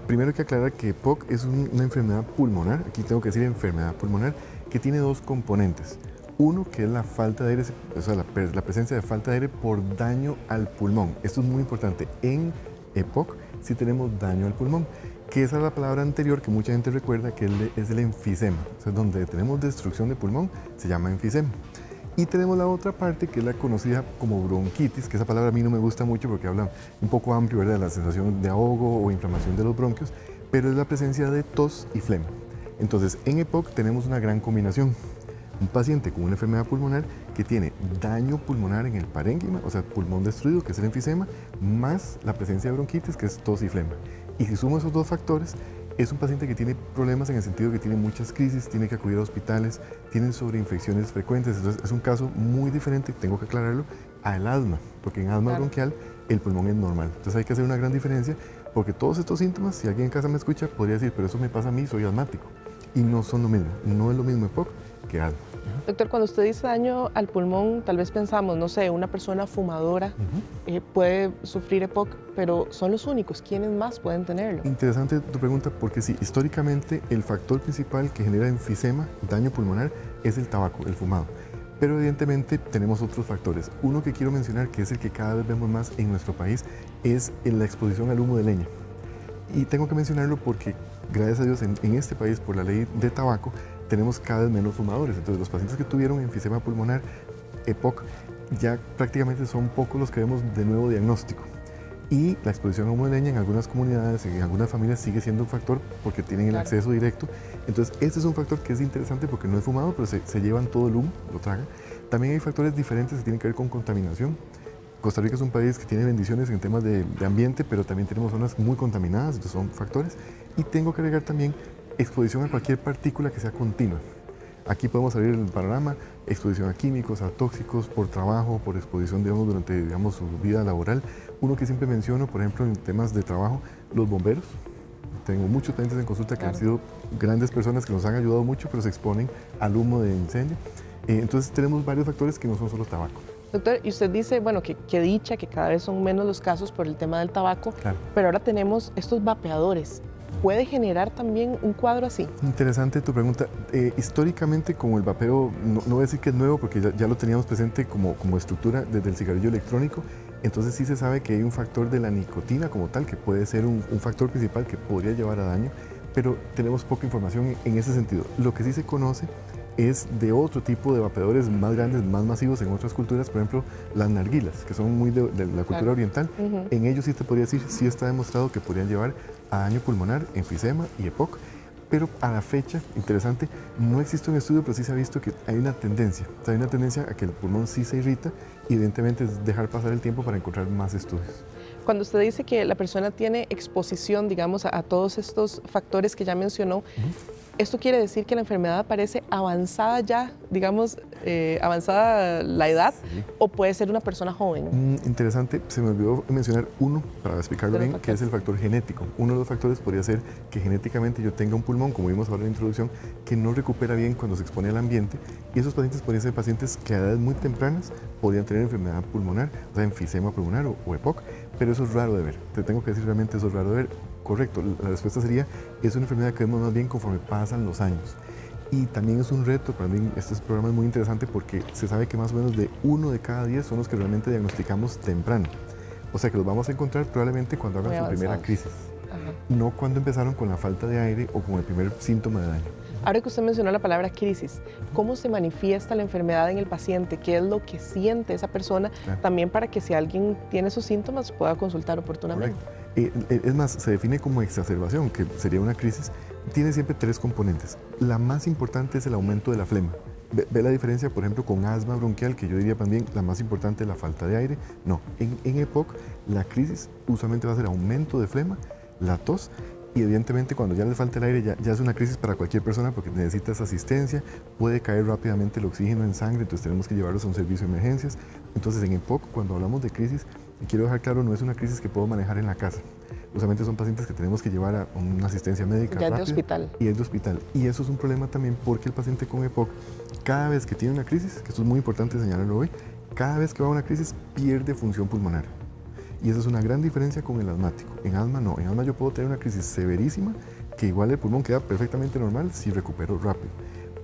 primero hay que aclarar que EPOC es una enfermedad pulmonar, aquí tengo que decir enfermedad pulmonar, que tiene dos componentes. Uno, que es la falta de aire, o sea, la presencia de falta de aire por daño al pulmón. Esto es muy importante. En EPOC sí tenemos daño al pulmón, que esa es la palabra anterior que mucha gente recuerda, que es el enfisema. O sea, donde tenemos destrucción de pulmón, se llama enfisema. Y tenemos la otra parte, que es la conocida como bronquitis, que esa palabra a mí no me gusta mucho porque habla un poco amplio, ¿verdad?, de la sensación de ahogo o inflamación de los bronquios, pero es la presencia de tos y flema. Entonces, en EPOC tenemos una gran combinación. Un paciente con una enfermedad pulmonar que tiene daño pulmonar en el parénquima, o sea, pulmón destruido, que es el enfisema, más la presencia de bronquitis, que es tos y flema. Y si sumo esos dos factores, es un paciente que tiene problemas en el sentido que tiene muchas crisis, tiene que acudir a hospitales, tiene sobreinfecciones frecuentes. Entonces, es un caso muy diferente, tengo que aclararlo, al asma, porque en asma bronquial el pulmón es normal. Entonces, hay que hacer una gran diferencia, porque todos estos síntomas, si alguien en casa me escucha, podría decir, pero eso me pasa a mí, soy asmático. Y no son lo mismo, no es lo mismo EPOC que asma. Doctor, cuando usted dice daño al pulmón, tal vez pensamos, no sé, una persona fumadora puede sufrir EPOC, pero son los únicos. ¿Quiénes más pueden tenerlo? Interesante tu pregunta, porque sí, históricamente el factor principal que genera enfisema, daño pulmonar, es el tabaco, el fumado. Pero evidentemente tenemos otros factores. Uno que quiero mencionar, que es el que cada vez vemos más en nuestro país, es la exposición al humo de leña. Y tengo que mencionarlo porque, gracias a Dios, en este país, por la ley de tabaco, tenemos cada vez menos fumadores. Entonces, los pacientes que tuvieron enfisema pulmonar, EPOC, ya prácticamente son pocos los que vemos de nuevo diagnóstico. Y la exposición a humo de leña en algunas comunidades, en algunas familias, sigue siendo un factor porque tienen el acceso directo. Entonces, este es un factor que es interesante porque no es fumado, pero se llevan todo el humo, lo tragan. También hay factores diferentes que tienen que ver con contaminación. Costa Rica es un país que tiene bendiciones en temas de ambiente, pero también tenemos zonas muy contaminadas, entonces son factores. Y tengo que agregar también exposición a cualquier partícula que sea continua. Aquí podemos abrir el panorama, exposición a químicos, a tóxicos, por trabajo, por exposición, digamos, durante, digamos, su vida laboral. Uno que siempre menciono, por ejemplo, en temas de trabajo, los bomberos. Tengo muchos pacientes en consulta que han sido grandes personas que nos han ayudado mucho, pero se exponen al humo de incendio. Entonces tenemos varios factores que no son solo tabaco. Doctor, y usted dice, bueno, que dicha, que cada vez son menos los casos por el tema del tabaco, pero ahora tenemos estos vapeadores. ¿Puede generar también un cuadro así? Interesante tu pregunta. Históricamente, como el vapeo, no voy a decir que es nuevo porque ya lo teníamos presente como estructura desde el cigarrillo electrónico, entonces sí se sabe que hay un factor de la nicotina como tal, que puede ser un factor principal que podría llevar a daño, pero tenemos poca información en ese sentido. Lo que sí se conoce es de otro tipo de vapeadores más grandes, más masivos en otras culturas, por ejemplo, las narguilas, que son muy de la cultura oriental. En ellos sí te podría decir, sí está demostrado que podrían llevar a daño pulmonar, enfisema y EPOC, pero a la fecha, interesante, no existe un estudio, pero sí se ha visto que hay una tendencia, o sea, hay una tendencia a que el pulmón sí se irrita y evidentemente es dejar pasar el tiempo para encontrar más estudios. Cuando usted dice que la persona tiene exposición, digamos, a todos estos factores que ya mencionó, ¿esto quiere decir que la enfermedad parece avanzada ya, digamos, avanzada la edad, o puede ser una persona joven? Interesante, se me olvidó mencionar uno, para explicarlo bien, que es el factor genético. Uno de los factores podría ser que genéticamente yo tenga un pulmón, como vimos ahora en la introducción, que no recupera bien cuando se expone al ambiente, y esos pacientes podrían ser pacientes que a edades muy tempranas podrían tener enfermedad pulmonar, o sea, enfisema pulmonar o EPOC, pero eso es raro de ver. Te tengo que decir, realmente eso es raro de ver. Correcto, la respuesta sería, es una enfermedad que vemos más bien conforme pasan los años. Y también es un reto, para mí este programa es muy interesante porque se sabe que más o menos de 1 de cada 10 son los que realmente diagnosticamos temprano. O sea que los vamos a encontrar probablemente cuando hagan su primera crisis, no cuando empezaron con la falta de aire o con el primer síntoma de daño. Ahora que usted mencionó la palabra crisis, ¿cómo se manifiesta la enfermedad en el paciente? ¿Qué es lo que siente esa persona? También para que si alguien tiene esos síntomas pueda consultar oportunamente. Es más, se define como exacerbación, que sería una crisis. Tiene siempre 3 componentes. La más importante es el aumento de la flema. ¿Ve la diferencia, por ejemplo, con asma bronquial, que yo diría también la más importante es la falta de aire? No, en EPOC la crisis usualmente va a ser aumento de flema, la tos, y evidentemente cuando ya le falta el aire ya es una crisis para cualquier persona porque necesitas asistencia, puede caer rápidamente el oxígeno en sangre, entonces tenemos que llevarlos a un servicio de emergencias. Entonces en EPOC, cuando hablamos de crisis, quiero dejar claro, no es una crisis que puedo manejar en la casa. Usualmente son pacientes que tenemos que llevar a una asistencia médica rápida. De hospital. Y es de hospital. Y eso es un problema también porque el paciente con EPOC, cada vez que tiene una crisis, que esto es muy importante señalarlo hoy, cada vez que va a una crisis pierde función pulmonar. Y esa es una gran diferencia con el asmático. En asma no. En asma yo puedo tener una crisis severísima que igual el pulmón queda perfectamente normal si recupero rápido.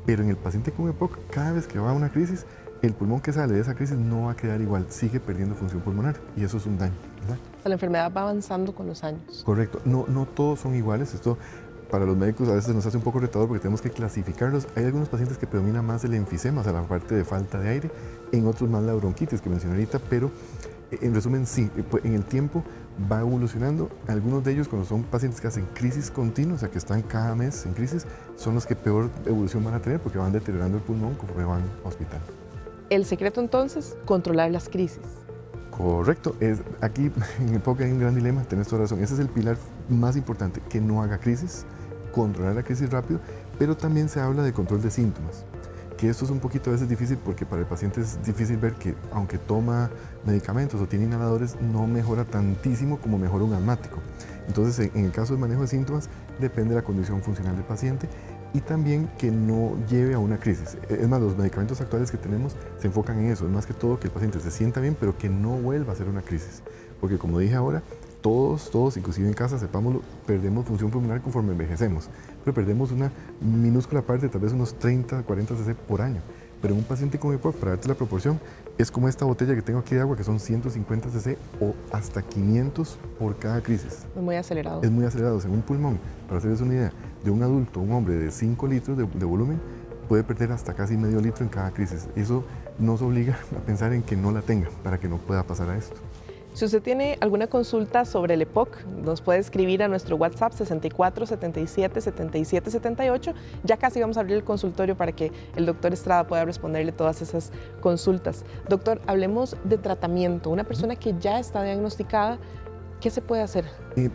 Pero en el paciente con EPOC, cada vez que va a una crisis, el pulmón que sale de esa crisis no va a quedar igual, sigue perdiendo función pulmonar y eso es un daño, ¿verdad? O sea, la enfermedad va avanzando con los años. Correcto, no todos son iguales, esto para los médicos a veces nos hace un poco retador porque tenemos que clasificarlos. Hay algunos pacientes que predomina más el enfisema, o sea, la parte de falta de aire, en otros más la bronquitis que mencioné ahorita, pero en resumen sí, en el tiempo va evolucionando. Algunos de ellos, cuando son pacientes que hacen crisis continua, o sea, que están cada mes en crisis, son los que peor evolución van a tener porque van deteriorando el pulmón conforme van a hospital. El secreto entonces, controlar las crisis. Correcto. Aquí en EPOC hay un gran dilema, tenés toda razón. Ese es el pilar más importante, que no haga crisis, controlar la crisis rápido, pero también se habla de control de síntomas, que esto es un poquito a veces difícil porque para el paciente es difícil ver que aunque toma medicamentos o tiene inhaladores, no mejora tantísimo como mejora un asmático. Entonces, en el caso del manejo de síntomas, depende de la condición funcional del paciente y también que no lleve a una crisis. Es más, los medicamentos actuales que tenemos se enfocan en eso, es más que todo que el paciente se sienta bien, pero que no vuelva a hacer una crisis. Porque como dije ahora, todos, inclusive en casa, sepámoslo, perdemos función pulmonar conforme envejecemos, pero perdemos una minúscula parte, tal vez unos 30, 40 cc por año. Pero en un paciente con EPOC, para darte la proporción, es como esta botella que tengo aquí de agua, que son 150 cc o hasta 500 por cada crisis. Es muy acelerado. Es muy acelerado. En un pulmón, para hacerles una idea, de un adulto, un hombre de 5 litros de volumen, puede perder hasta casi medio litro en cada crisis. Eso nos obliga a pensar en que no la tenga, para que no pueda pasar a esto. Si usted tiene alguna consulta sobre el EPOC, nos puede escribir a nuestro WhatsApp 64 77 77 78. Ya casi vamos a abrir el consultorio para que el doctor Estrada pueda responderle todas esas consultas. Doctor, hablemos de tratamiento. Una persona que ya está diagnosticada, ¿qué se puede hacer?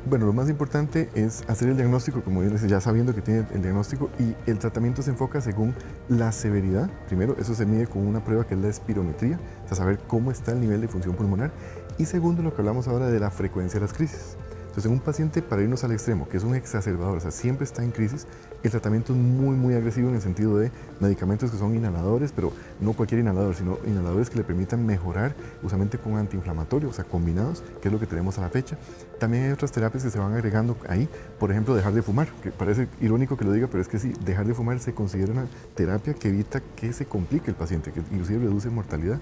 Bueno, lo más importante es hacer el diagnóstico, como yo les decía, ya sabiendo que tiene el diagnóstico, y el tratamiento se enfoca según la severidad. Primero, eso se mide con una prueba que es la espirometría, o sea, saber cómo está el nivel de función pulmonar. Y segundo, lo que hablamos ahora de la frecuencia de las crisis. Entonces, en un paciente, para irnos al extremo, que es un exacerbador, o sea, siempre está en crisis, el tratamiento es muy agresivo en el sentido de medicamentos que son inhaladores, pero no cualquier inhalador, sino inhaladores que le permitan mejorar, usualmente con antiinflamatorios, o sea, combinados, que es lo que tenemos a la fecha. También hay otras terapias que se van agregando ahí, por ejemplo, dejar de fumar, que parece irónico que lo diga, pero es que sí, dejar de fumar se considera una terapia que evita que se complique el paciente, que inclusive reduce mortalidad.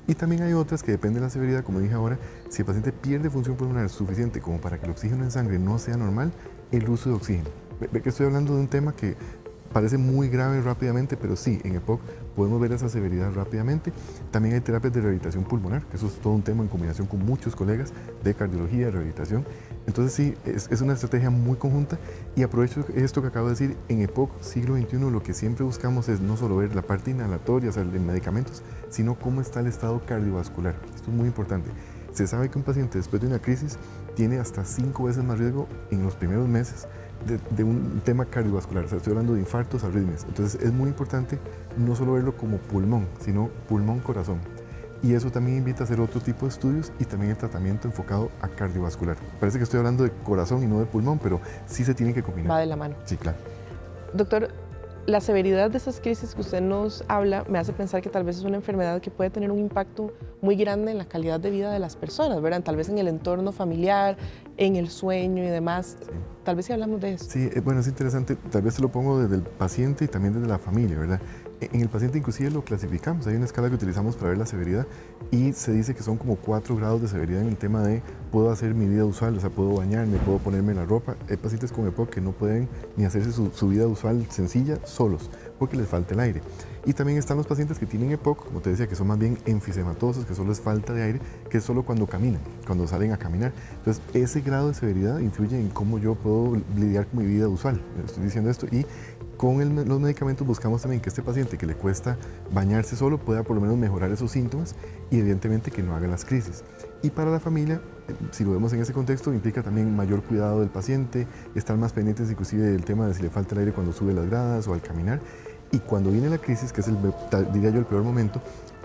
Y también hay otras que dependen de la severidad, como dije ahora, si el paciente pierde función pulmonar suficiente como para que el oxígeno en sangre no sea normal, el uso de oxígeno. Ve que estoy hablando de un tema que parece muy grave rápidamente, pero sí, en EPOC podemos ver esa severidad rápidamente. También hay terapias de rehabilitación pulmonar, que eso es todo un tema en combinación con muchos colegas de cardiología, de rehabilitación. Entonces sí, es una estrategia muy conjunta y aprovecho esto que acabo de decir, en EPOC siglo XXI lo que siempre buscamos es no solo ver la parte inhalatoria, o sea, de medicamentos, sino cómo está el estado cardiovascular. Esto es muy importante. Se sabe que un paciente después de una crisis tiene hasta 5 veces más riesgo en los primeros meses de un tema cardiovascular, o sea, estoy hablando de infartos, arritmias. Entonces es muy importante no solo verlo como pulmón, sino pulmón-corazón. Y eso también invita a hacer otro tipo de estudios y también el tratamiento enfocado a cardiovascular. Parece que estoy hablando de corazón y no de pulmón, pero sí se tienen que combinar. Va de la mano. Sí, claro. Doctor, la severidad de esas crisis que usted nos habla me hace pensar que tal vez es una enfermedad que puede tener un impacto muy grande en la calidad de vida de las personas, ¿verdad? Tal vez en el entorno familiar, en el sueño y demás. Sí. Tal vez si hablamos de eso. Sí, bueno, es interesante. Tal vez se lo pongo desde el paciente y también desde la familia, ¿verdad? En el paciente inclusive lo clasificamos. Hay una escala que utilizamos para ver la severidad y se dice que son como 4 grados de severidad en el tema de puedo hacer mi vida usual, o sea, puedo bañarme, puedo ponerme la ropa. Hay pacientes con EPOC que no pueden ni hacerse su vida usual sencilla solos porque les falta el aire. Y también están los pacientes que tienen EPOC, como te decía, que son más bien enfisematosos, que solo es falta de aire, que es solo cuando caminan, cuando salen a caminar. Entonces, ese grado de severidad influye en cómo yo puedo lidiar con mi vida usual. Estoy diciendo esto y con los medicamentos buscamos también que este paciente que le cuesta bañarse solo pueda por lo menos mejorar esos síntomas y evidentemente que no haga las crisis. Y para la familia, si lo vemos en ese contexto, implica también mayor cuidado del paciente, estar más pendientes inclusive del tema de si le falta el aire cuando sube las gradas o al caminar. Y cuando viene la crisis, que es diría yo el peor momento,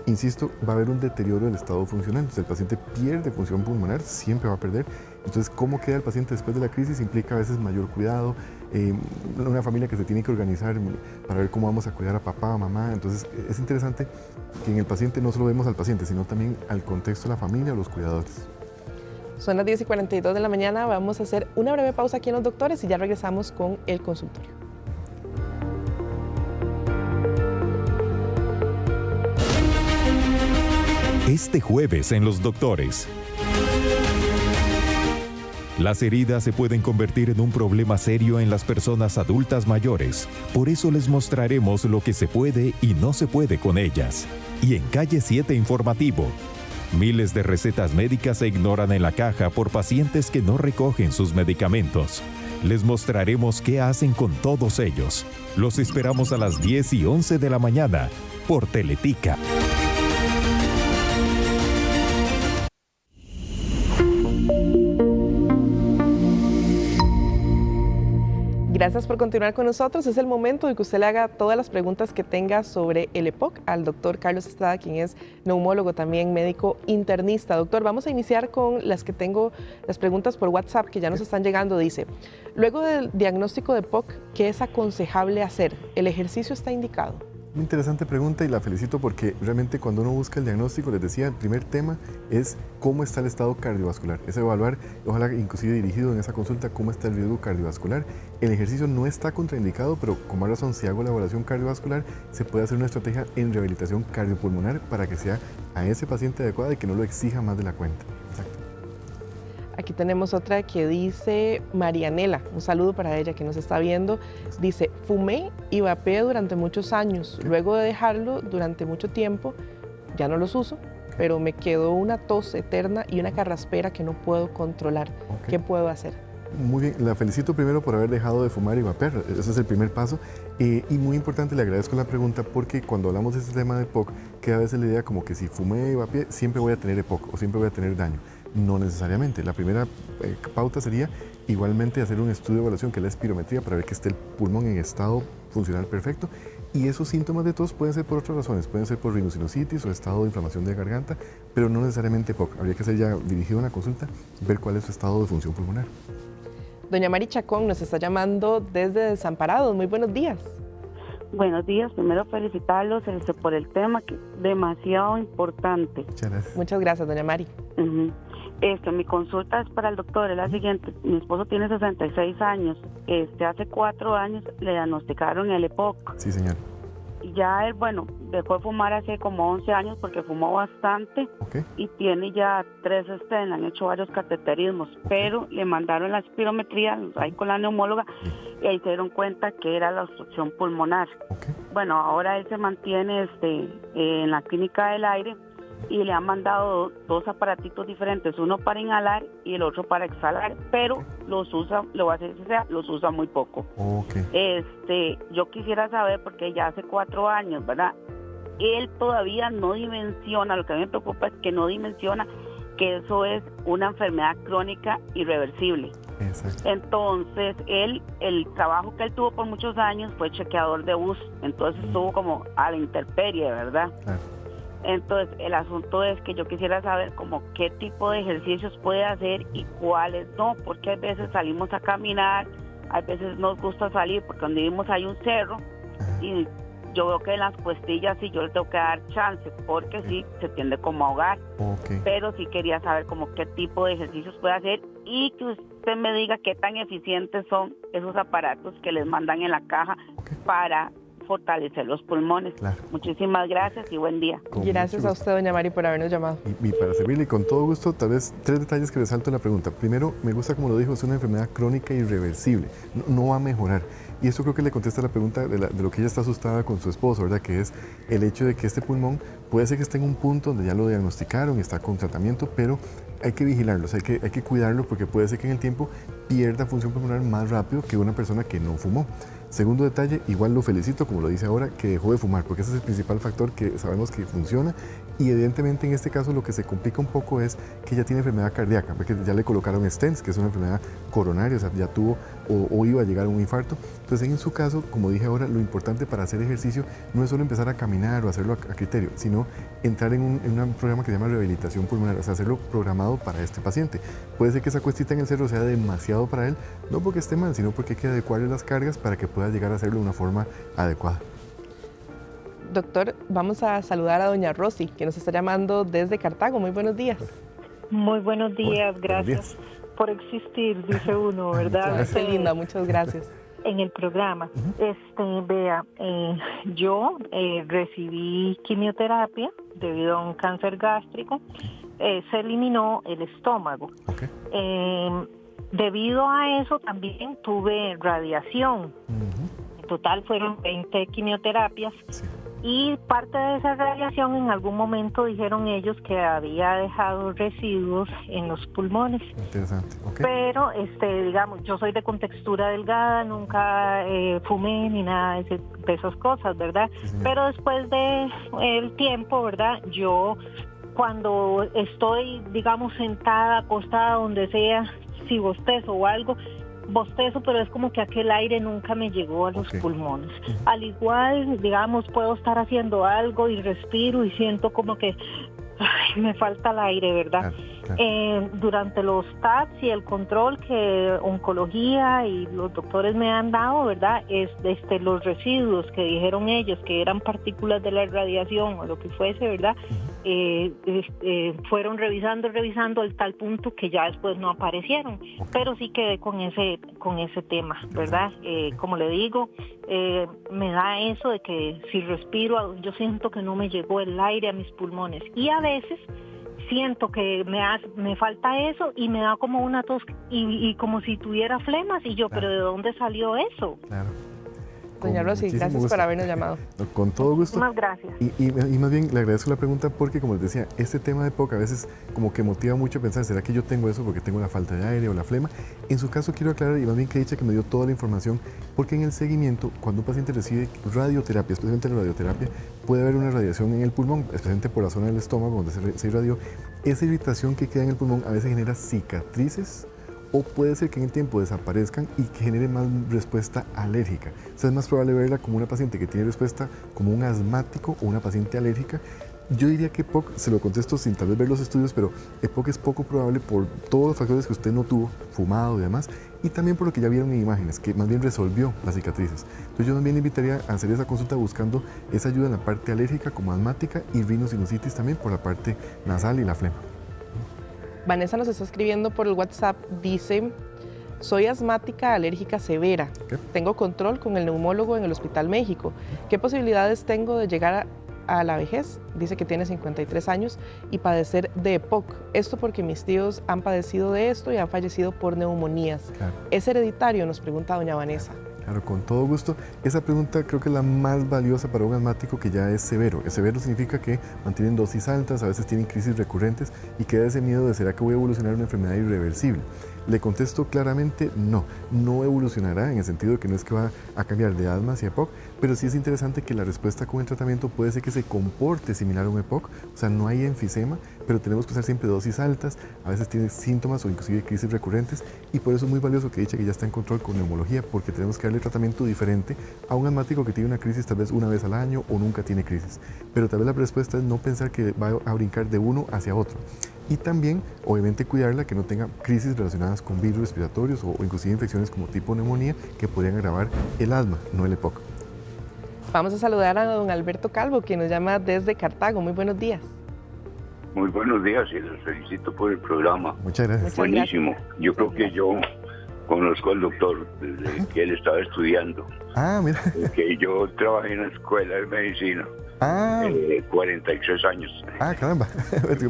insisto, va a haber un deterioro del estado funcional. Entonces el paciente pierde función pulmonar, siempre va a perder. Entonces, cómo queda el paciente después de la crisis implica a veces mayor cuidado, una familia que se tiene que organizar para ver cómo vamos a cuidar a papá, a mamá. Entonces, es interesante que en el paciente no solo vemos al paciente, sino también al contexto de la familia o los cuidadores. Son las 10:42 de la mañana, vamos a hacer una breve pausa aquí en Los Doctores y ya regresamos con el consultorio. Este jueves en Los Doctores. Las heridas se pueden convertir en un problema serio en las personas adultas mayores. Por eso les mostraremos lo que se puede y no se puede con ellas. Y en Calle 7 Informativo, miles de recetas médicas se ignoran en la caja por pacientes que no recogen sus medicamentos. Les mostraremos qué hacen con todos ellos. Los esperamos a las 10 y 11 de la mañana por Teletica. Gracias por continuar con nosotros. Es el momento de que usted le haga todas las preguntas que tenga sobre el EPOC al doctor Carlos Estrada, quien es neumólogo, también médico internista. Doctor, vamos a iniciar con las que tengo, las preguntas por WhatsApp que ya nos están llegando. Dice, luego del diagnóstico de EPOC, ¿qué es aconsejable hacer? ¿El ejercicio está indicado? Una interesante pregunta y la felicito porque realmente cuando uno busca el diagnóstico, les decía, el primer tema es cómo está el estado cardiovascular. Es evaluar, ojalá inclusive dirigido en esa consulta, cómo está el riesgo cardiovascular. El ejercicio no está contraindicado, pero con más razón, si hago la evaluación cardiovascular, se puede hacer una estrategia en rehabilitación cardiopulmonar para que sea a ese paciente adecuada y que no lo exija más de la cuenta. Exacto. Aquí tenemos otra que dice Marianela, un saludo para ella que nos está viendo. Dice, fumé y vapeé durante muchos años. Luego de dejarlo durante mucho tiempo, ya no los uso, pero me quedó una tos eterna y una carraspera que no puedo controlar. ¿Qué puedo hacer? Muy bien, la felicito primero por haber dejado de fumar y vapear, ese es el primer paso. Y muy importante, le agradezco la pregunta porque cuando hablamos de este tema de EPOC, queda a veces la idea como que si fumé y vapeé, siempre voy a tener EPOC o siempre voy a tener daño. No necesariamente. La primera pauta sería igualmente hacer un estudio de evaluación que es la espirometría para ver que esté el pulmón en estado funcional perfecto. Y esos síntomas de tos pueden ser por otras razones, pueden ser por rinocinositis o estado de inflamación de garganta, pero no necesariamente EPOC. Habría que hacer ya dirigido una consulta, ver cuál es su estado de función pulmonar. Doña Mari Chacón nos está llamando desde Desamparados. Muy buenos días. Buenos días. Primero felicitarlos por el tema que es demasiado importante. Muchas gracias. Muchas gracias, doña Mari. Mi consulta es para el doctor, es la siguiente. Mi esposo tiene 66 años. Hace 4 años le diagnosticaron el EPOC. Sí, señor. Ya él, dejó de fumar hace como 11 años porque fumó bastante. Y tiene ya 3 stents, le han hecho varios cateterismos, pero le mandaron la espirometría ahí con la neumóloga y ahí se dieron cuenta que era la obstrucción pulmonar. Bueno, ahora él se mantiene en la clínica del aire y le han mandado 2 aparatitos diferentes, uno para inhalar y el otro para exhalar, pero los usa, lo va a hacer, los usa muy poco. Yo quisiera saber, porque ya hace 4 años, ¿verdad? Él todavía no dimensiona, lo que a mí me preocupa es que no dimensiona que eso es una enfermedad crónica irreversible. Exacto. Entonces, el trabajo que él tuvo por muchos años fue chequeador de bus, entonces estuvo como a la intemperie, ¿verdad? Claro. Entonces, el asunto es que yo quisiera saber como qué tipo de ejercicios puede hacer y cuáles no, porque a veces salimos a caminar, a veces nos gusta salir porque donde vivimos hay un cerro y yo veo que en las cuestillas sí yo le tengo que dar chance porque sí se tiende como a ahogar, pero sí quería saber como qué tipo de ejercicios puede hacer y que usted me diga qué tan eficientes son esos aparatos que les mandan en la caja para fortalecer los pulmones. Claro. Muchísimas gracias y buen día. Gracias a usted, doña Mari, por habernos llamado. Y para servirle con todo gusto, tal vez 3 detalles que resalto en la pregunta. Primero, me gusta como lo dijo, es una enfermedad crónica irreversible, no va a mejorar. Y eso creo que le contesta la pregunta de lo que ella está asustada con su esposo, ¿verdad? Que es el hecho de que este pulmón puede ser que esté en un punto donde ya lo diagnosticaron y está con tratamiento, pero hay que vigilarlo, hay que cuidarlo porque puede ser que en el tiempo pierda función pulmonar más rápido que una persona que no fumó. Segundo detalle, igual lo felicito, como lo dice ahora, que dejó de fumar, porque ese es el principal factor que sabemos que funciona y evidentemente en este caso lo que se complica un poco es que ya tiene enfermedad cardíaca, porque ya le colocaron stents, que es una enfermedad coronaria, o sea, ya tuvo o iba a llegar a un infarto. Entonces en su caso, como dije ahora, lo importante para hacer ejercicio no es solo empezar a caminar o hacerlo a criterio, sino entrar en un programa que se llama rehabilitación pulmonar, o sea, hacerlo programado para este paciente. Puede ser que esa cuestita en el cerro sea demasiado para él, no porque esté mal, sino porque hay que adecuarle las cargas para que pueda llegar a hacerlo de una forma adecuada. Doctor, vamos a saludar a doña Rosy, que nos está llamando desde Cartago. Muy buenos días. Muy buenos días, gracias por existir, dice uno, ¿verdad? Qué linda, muchas gracias. en el programa. Vea, yo recibí quimioterapia debido a un cáncer gástrico. Se eliminó el estómago. Debido a eso también tuve radiación. En total fueron 20 quimioterapias. Y parte de esa radiación en algún momento dijeron ellos que había dejado residuos en los pulmones. Interesante. Pero, digamos, yo soy de contextura delgada, nunca fumé ni nada de esas cosas, ¿verdad? Pero después de el tiempo, ¿verdad? Yo cuando estoy, digamos, sentada, acostada, donde sea, si bostezo o algo, bostezo, pero es como que aquel aire nunca me llegó a los pulmones. Al igual, digamos, puedo estar haciendo algo y respiro y siento como que me falta el aire, ¿verdad? Durante los TAPS y el control que oncología y los doctores me han dado, ¿verdad? Los residuos que dijeron ellos que eran partículas de la radiación o lo que fuese, ¿verdad? Fueron revisando al tal punto que ya después no aparecieron, pero sí quedé con ese tema, ¿verdad? Como le digo, me da eso de que si respiro, yo siento que no me llegó el aire a mis pulmones y a veces siento que me falta eso y me da como una tos y como si tuviera flemas y yo, pero ¿de dónde salió eso? Doña Rosy, gracias por habernos llamado. Con todo gusto. Muchísimas gracias. Y más bien le agradezco la pregunta porque, como les decía, este tema de EPOC a veces como que motiva mucho a pensar, ¿será que yo tengo eso porque tengo la falta de aire o la flema? En su caso quiero aclarar, y más bien que dicha que me dio toda la información, porque en el seguimiento, cuando un paciente recibe radioterapia, especialmente la radioterapia, puede haber una radiación en el pulmón, especialmente por la zona del estómago donde se irradió. Esa irritación que queda en el pulmón a veces genera cicatrices, o puede ser que en el tiempo desaparezcan y que genere más respuesta alérgica. O sea, es más probable verla como una paciente que tiene respuesta como un asmático o una paciente alérgica. Yo diría que EPOC, se lo contesto sin tal vez ver los estudios, pero EPOC es poco probable por todos los factores que usted no tuvo, fumado y demás, y también por lo que ya vieron en imágenes, que más bien resolvió las cicatrices. Entonces yo también invitaría a hacer esa consulta buscando esa ayuda en la parte alérgica como asmática y rinosinusitis también por la parte nasal y la flema. Vanessa nos está escribiendo por el WhatsApp, dice: soy asmática alérgica severa. Tengo control con el neumólogo en el Hospital México. ¿Qué posibilidades tengo de llegar a la vejez? Dice que tiene 53 años y padecer de EPOC. Esto porque mis tíos han padecido de esto y han fallecido por neumonías. ¿Es hereditario?, nos pregunta doña Vanessa. Claro, con todo gusto. Esa pregunta creo que es la más valiosa para un asmático que ya es severo. Severo significa que mantienen dosis altas, a veces tienen crisis recurrentes y queda ese miedo de ¿será que voy a evolucionar una enfermedad irreversible? Le contesto claramente no evolucionará en el sentido de que no es que va a cambiar de asma hacia EPOC, pero sí es interesante que la respuesta con el tratamiento puede ser que se comporte similar a un EPOC, o sea, no hay enfisema, pero tenemos que usar siempre dosis altas, a veces tiene síntomas o inclusive crisis recurrentes, y por eso es muy valioso que dicha que ya está en control con neumología, porque tenemos que darle tratamiento diferente a un asmático que tiene una crisis tal vez una vez al año o nunca tiene crisis, pero tal vez la respuesta es no pensar que va a brincar de uno hacia otro. Y también, obviamente, cuidarla que no tenga crisis relacionadas con virus respiratorios o inclusive infecciones como tipo neumonía que podrían agravar el asma, no el EPOC. Vamos a saludar a don Alberto Calvo, que nos llama desde Cartago. Muy buenos días. Muy buenos días y los felicito por el programa. Muchas gracias. Buenísimo. Yo creo que yo conozco al doctor desde que él estaba estudiando. Ah, mira. Que yo trabajé en la escuela de medicina. 46 años. Ah, caramba.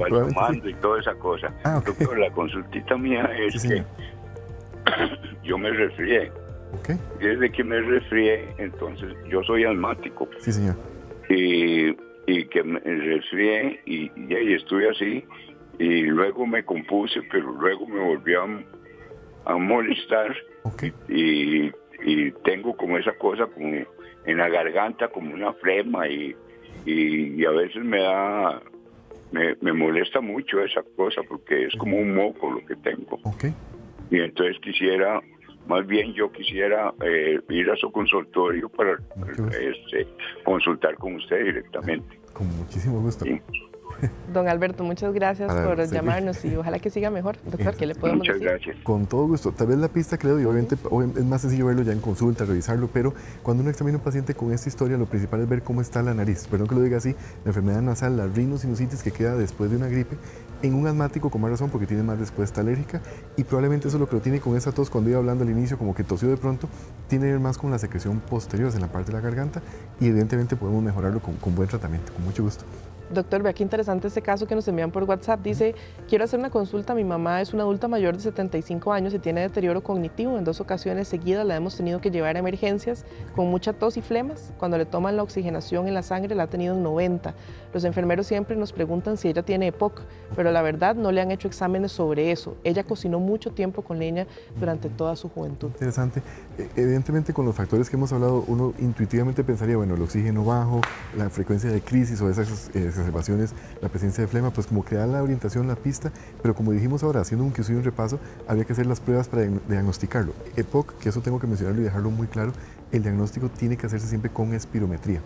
Tomando y toda esa cosa. Doctor, la consultita mía es que yo me resfrié. Desde que me resfrié, entonces yo soy asmático. Sí, señor. Y que me resfrié y estuve así. Y luego me compuse, pero luego me volvió a molestar. Y tengo como esa cosa como en la garganta, como una flema y a veces me molesta mucho esa cosa porque es como un moco lo que tengo. Y entonces yo quisiera ir a su consultorio para consultar con usted directamente. Con muchísimo gusto. Sí. Don Alberto, muchas gracias por llamarnos y ojalá que siga mejor. Doctor, ¿qué le podemos decir? Muchas gracias. Con todo gusto. Tal vez la pista, creo, y obviamente es más sencillo verlo ya en consulta, revisarlo, pero cuando uno examina a un paciente con esta historia, lo principal es ver cómo está la nariz. Perdón que lo diga así, la enfermedad nasal, la rinosinusitis que queda después de una gripe, En un asmático, con más razón, porque tiene más respuesta alérgica, y probablemente eso es lo que lo tiene con esa tos, cuando iba hablando al inicio, como que tosió de pronto, tiene que ver más con la secreción posterior en la parte de la garganta, y evidentemente podemos mejorarlo con buen tratamiento, con mucho gusto. Doctor, vea qué interesante este caso que nos envían por WhatsApp. Dice, quiero hacer una consulta, mi mamá es una adulta mayor de 75 años y tiene deterioro cognitivo. En 2 ocasiones seguidas la hemos tenido que llevar a emergencias con mucha tos y flemas. Cuando le toman la oxigenación en la sangre la ha tenido en 90. Los enfermeros siempre nos preguntan si ella tiene EPOC, pero la verdad no le han hecho exámenes sobre eso. Ella cocinó mucho tiempo con leña durante toda su juventud. Interesante. Evidentemente con los factores que hemos hablado, uno intuitivamente pensaría, bueno, el oxígeno bajo, la frecuencia de crisis o esas exacerbaciones, la presencia de flema, pues como crear la orientación, la pista, pero como dijimos ahora, haciendo un repaso, habría que hacer las pruebas para diagnosticarlo. EPOC, que eso tengo que mencionarlo y dejarlo muy claro, el diagnóstico tiene que hacerse siempre con espirometría.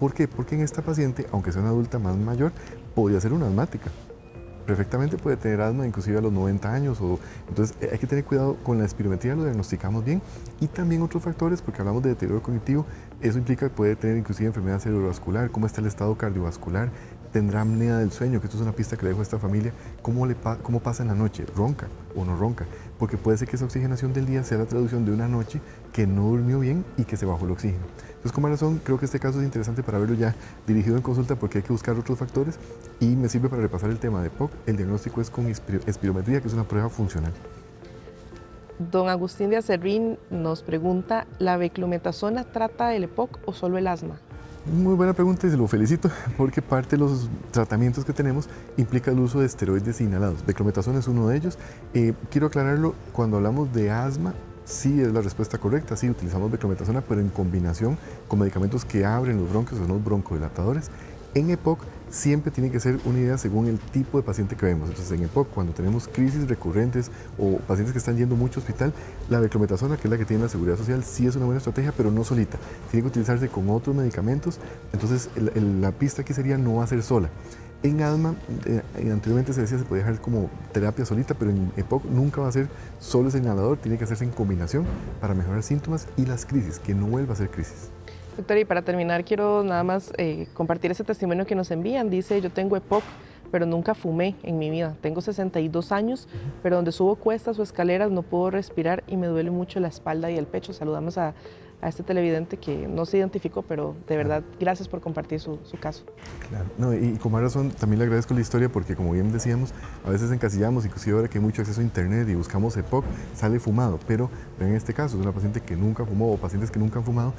¿Por qué? Porque en esta paciente, aunque sea una adulta más mayor, podría ser una asmática. Perfectamente puede tener asma inclusive a los 90 años, entonces hay que tener cuidado con la espirometría, lo diagnosticamos bien, y también otros factores, porque hablamos de deterioro cognitivo, eso implica que puede tener inclusive enfermedad cerebrovascular, cómo está el estado cardiovascular, tendrá apnea del sueño, que esto es una pista que le dejo a esta familia, cómo pasa en la noche, ronca o no ronca, porque puede ser que esa oxigenación del día sea la traducción de una noche que no durmió bien y que se bajó el oxígeno. Entonces, con más razón, creo que este caso es interesante para verlo ya dirigido en consulta, porque hay que buscar otros factores, y me sirve para repasar el tema de EPOC. El diagnóstico es con espirometría, que es una prueba funcional. Don Agustín de Acerrín nos pregunta, ¿la beclometasona trata el EPOC o solo el asma? Muy buena pregunta y se lo felicito, porque parte de los tratamientos que tenemos implica el uso de esteroides inhalados. Beclometasona es uno de ellos. Quiero aclararlo, cuando hablamos de asma, sí es la respuesta correcta, sí utilizamos beclometasona, pero en combinación con medicamentos que abren los bronquios, son los broncodilatadores. En EPOC siempre tiene que ser una idea según el tipo de paciente que vemos. Entonces en EPOC, cuando tenemos crisis recurrentes o pacientes que están yendo mucho al hospital, la beclometasona, que es la que tiene la Seguridad Social, sí es una buena estrategia, pero no solita. Tiene que utilizarse con otros medicamentos. Entonces la pista aquí sería no hacer sola. En asma, anteriormente se decía se podía dejar como terapia solita, pero en EPOC nunca va a ser solo ese inhalador, tiene que hacerse en combinación para mejorar síntomas y las crisis, que no vuelva a ser crisis. Doctor, y para terminar quiero nada más compartir ese testimonio que nos envían. Dice, yo tengo EPOC, pero nunca fumé en mi vida. Tengo 62 años, pero donde subo cuestas o escaleras no puedo respirar y me duele mucho la espalda y el pecho. Saludamos a este televidente que no se identificó, pero de verdad, gracias por compartir su caso. Claro, no, y con más razón también le agradezco la historia, porque como bien decíamos, a veces encasillamos, inclusive ahora que hay mucho acceso a internet y buscamos EPOC, sale fumado, pero en este caso es una paciente que nunca fumó o pacientes que nunca han fumado.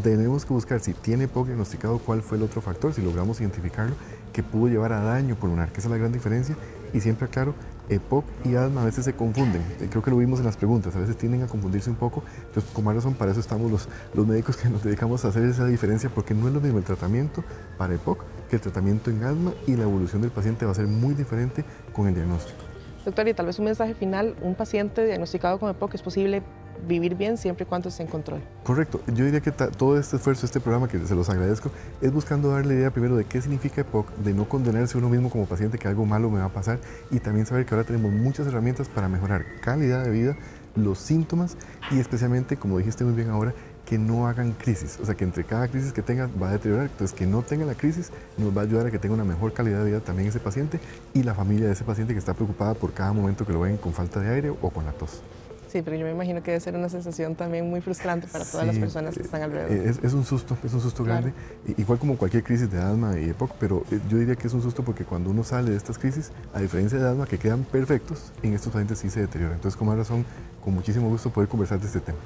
Tenemos que buscar si tiene EPOC diagnosticado, cuál fue el otro factor, si logramos identificarlo, que pudo llevar a daño pulmonar, que esa es la gran diferencia. Y siempre aclaro, EPOC y asma a veces se confunden. Creo que lo vimos en las preguntas, a veces tienden a confundirse un poco. Entonces, con más razón, para eso estamos los médicos que nos dedicamos a hacer esa diferencia, porque no es lo mismo el tratamiento para EPOC que el tratamiento en asma, y la evolución del paciente va a ser muy diferente con el diagnóstico. Doctor, y tal vez un mensaje final, un paciente diagnosticado con EPOC es posible vivir bien siempre y cuando esté en control. Correcto. Yo diría que todo este esfuerzo, este programa, que se los agradezco, es buscando darle idea primero de qué significa EPOC, de no condenarse uno mismo como paciente que algo malo me va a pasar, y también saber que ahora tenemos muchas herramientas para mejorar calidad de vida, los síntomas, y especialmente, como dijiste muy bien ahora, que no hagan crisis. O sea, que entre cada crisis que tenga va a deteriorar. Entonces, que no tenga la crisis nos va a ayudar a que tenga una mejor calidad de vida también ese paciente y la familia de ese paciente que está preocupada por cada momento que lo ven con falta de aire o con la tos. Sí, pero yo me imagino que debe ser una sensación también muy frustrante para todas las personas que están alrededor. Es un susto grande, igual como cualquier crisis de asma y EPOC, pero yo diría que es un susto porque cuando uno sale de estas crisis, a diferencia de asma, que quedan perfectos, en estos pacientes sí se deteriora. Entonces, con más razón, con muchísimo gusto poder conversar de este tema.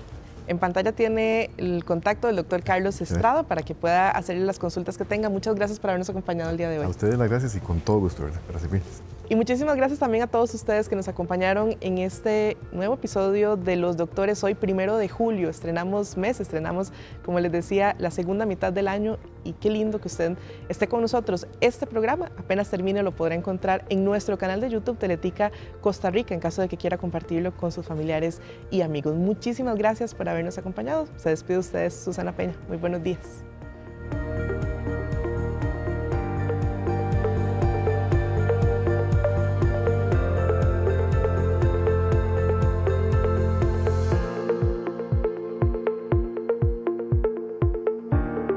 En pantalla tiene el contacto del doctor Carlos Estrada para que pueda hacerle las consultas que tenga. Muchas gracias por habernos acompañado el día de hoy. A ustedes las gracias y con todo gusto, ¿verdad? Para servirles. Y muchísimas gracias también a todos ustedes que nos acompañaron en este nuevo episodio de Los Doctores. Hoy, 1 de julio, estrenamos mes, estrenamos, como les decía, la segunda mitad del año, y qué lindo que usted esté con nosotros. Este programa, apenas termine, lo podrá encontrar en nuestro canal de YouTube Teletica Costa Rica, en caso de que quiera compartirlo con sus familiares y amigos. Muchísimas gracias por habernos acompañado. Se despide de ustedes, Susana Peña. Muy buenos días.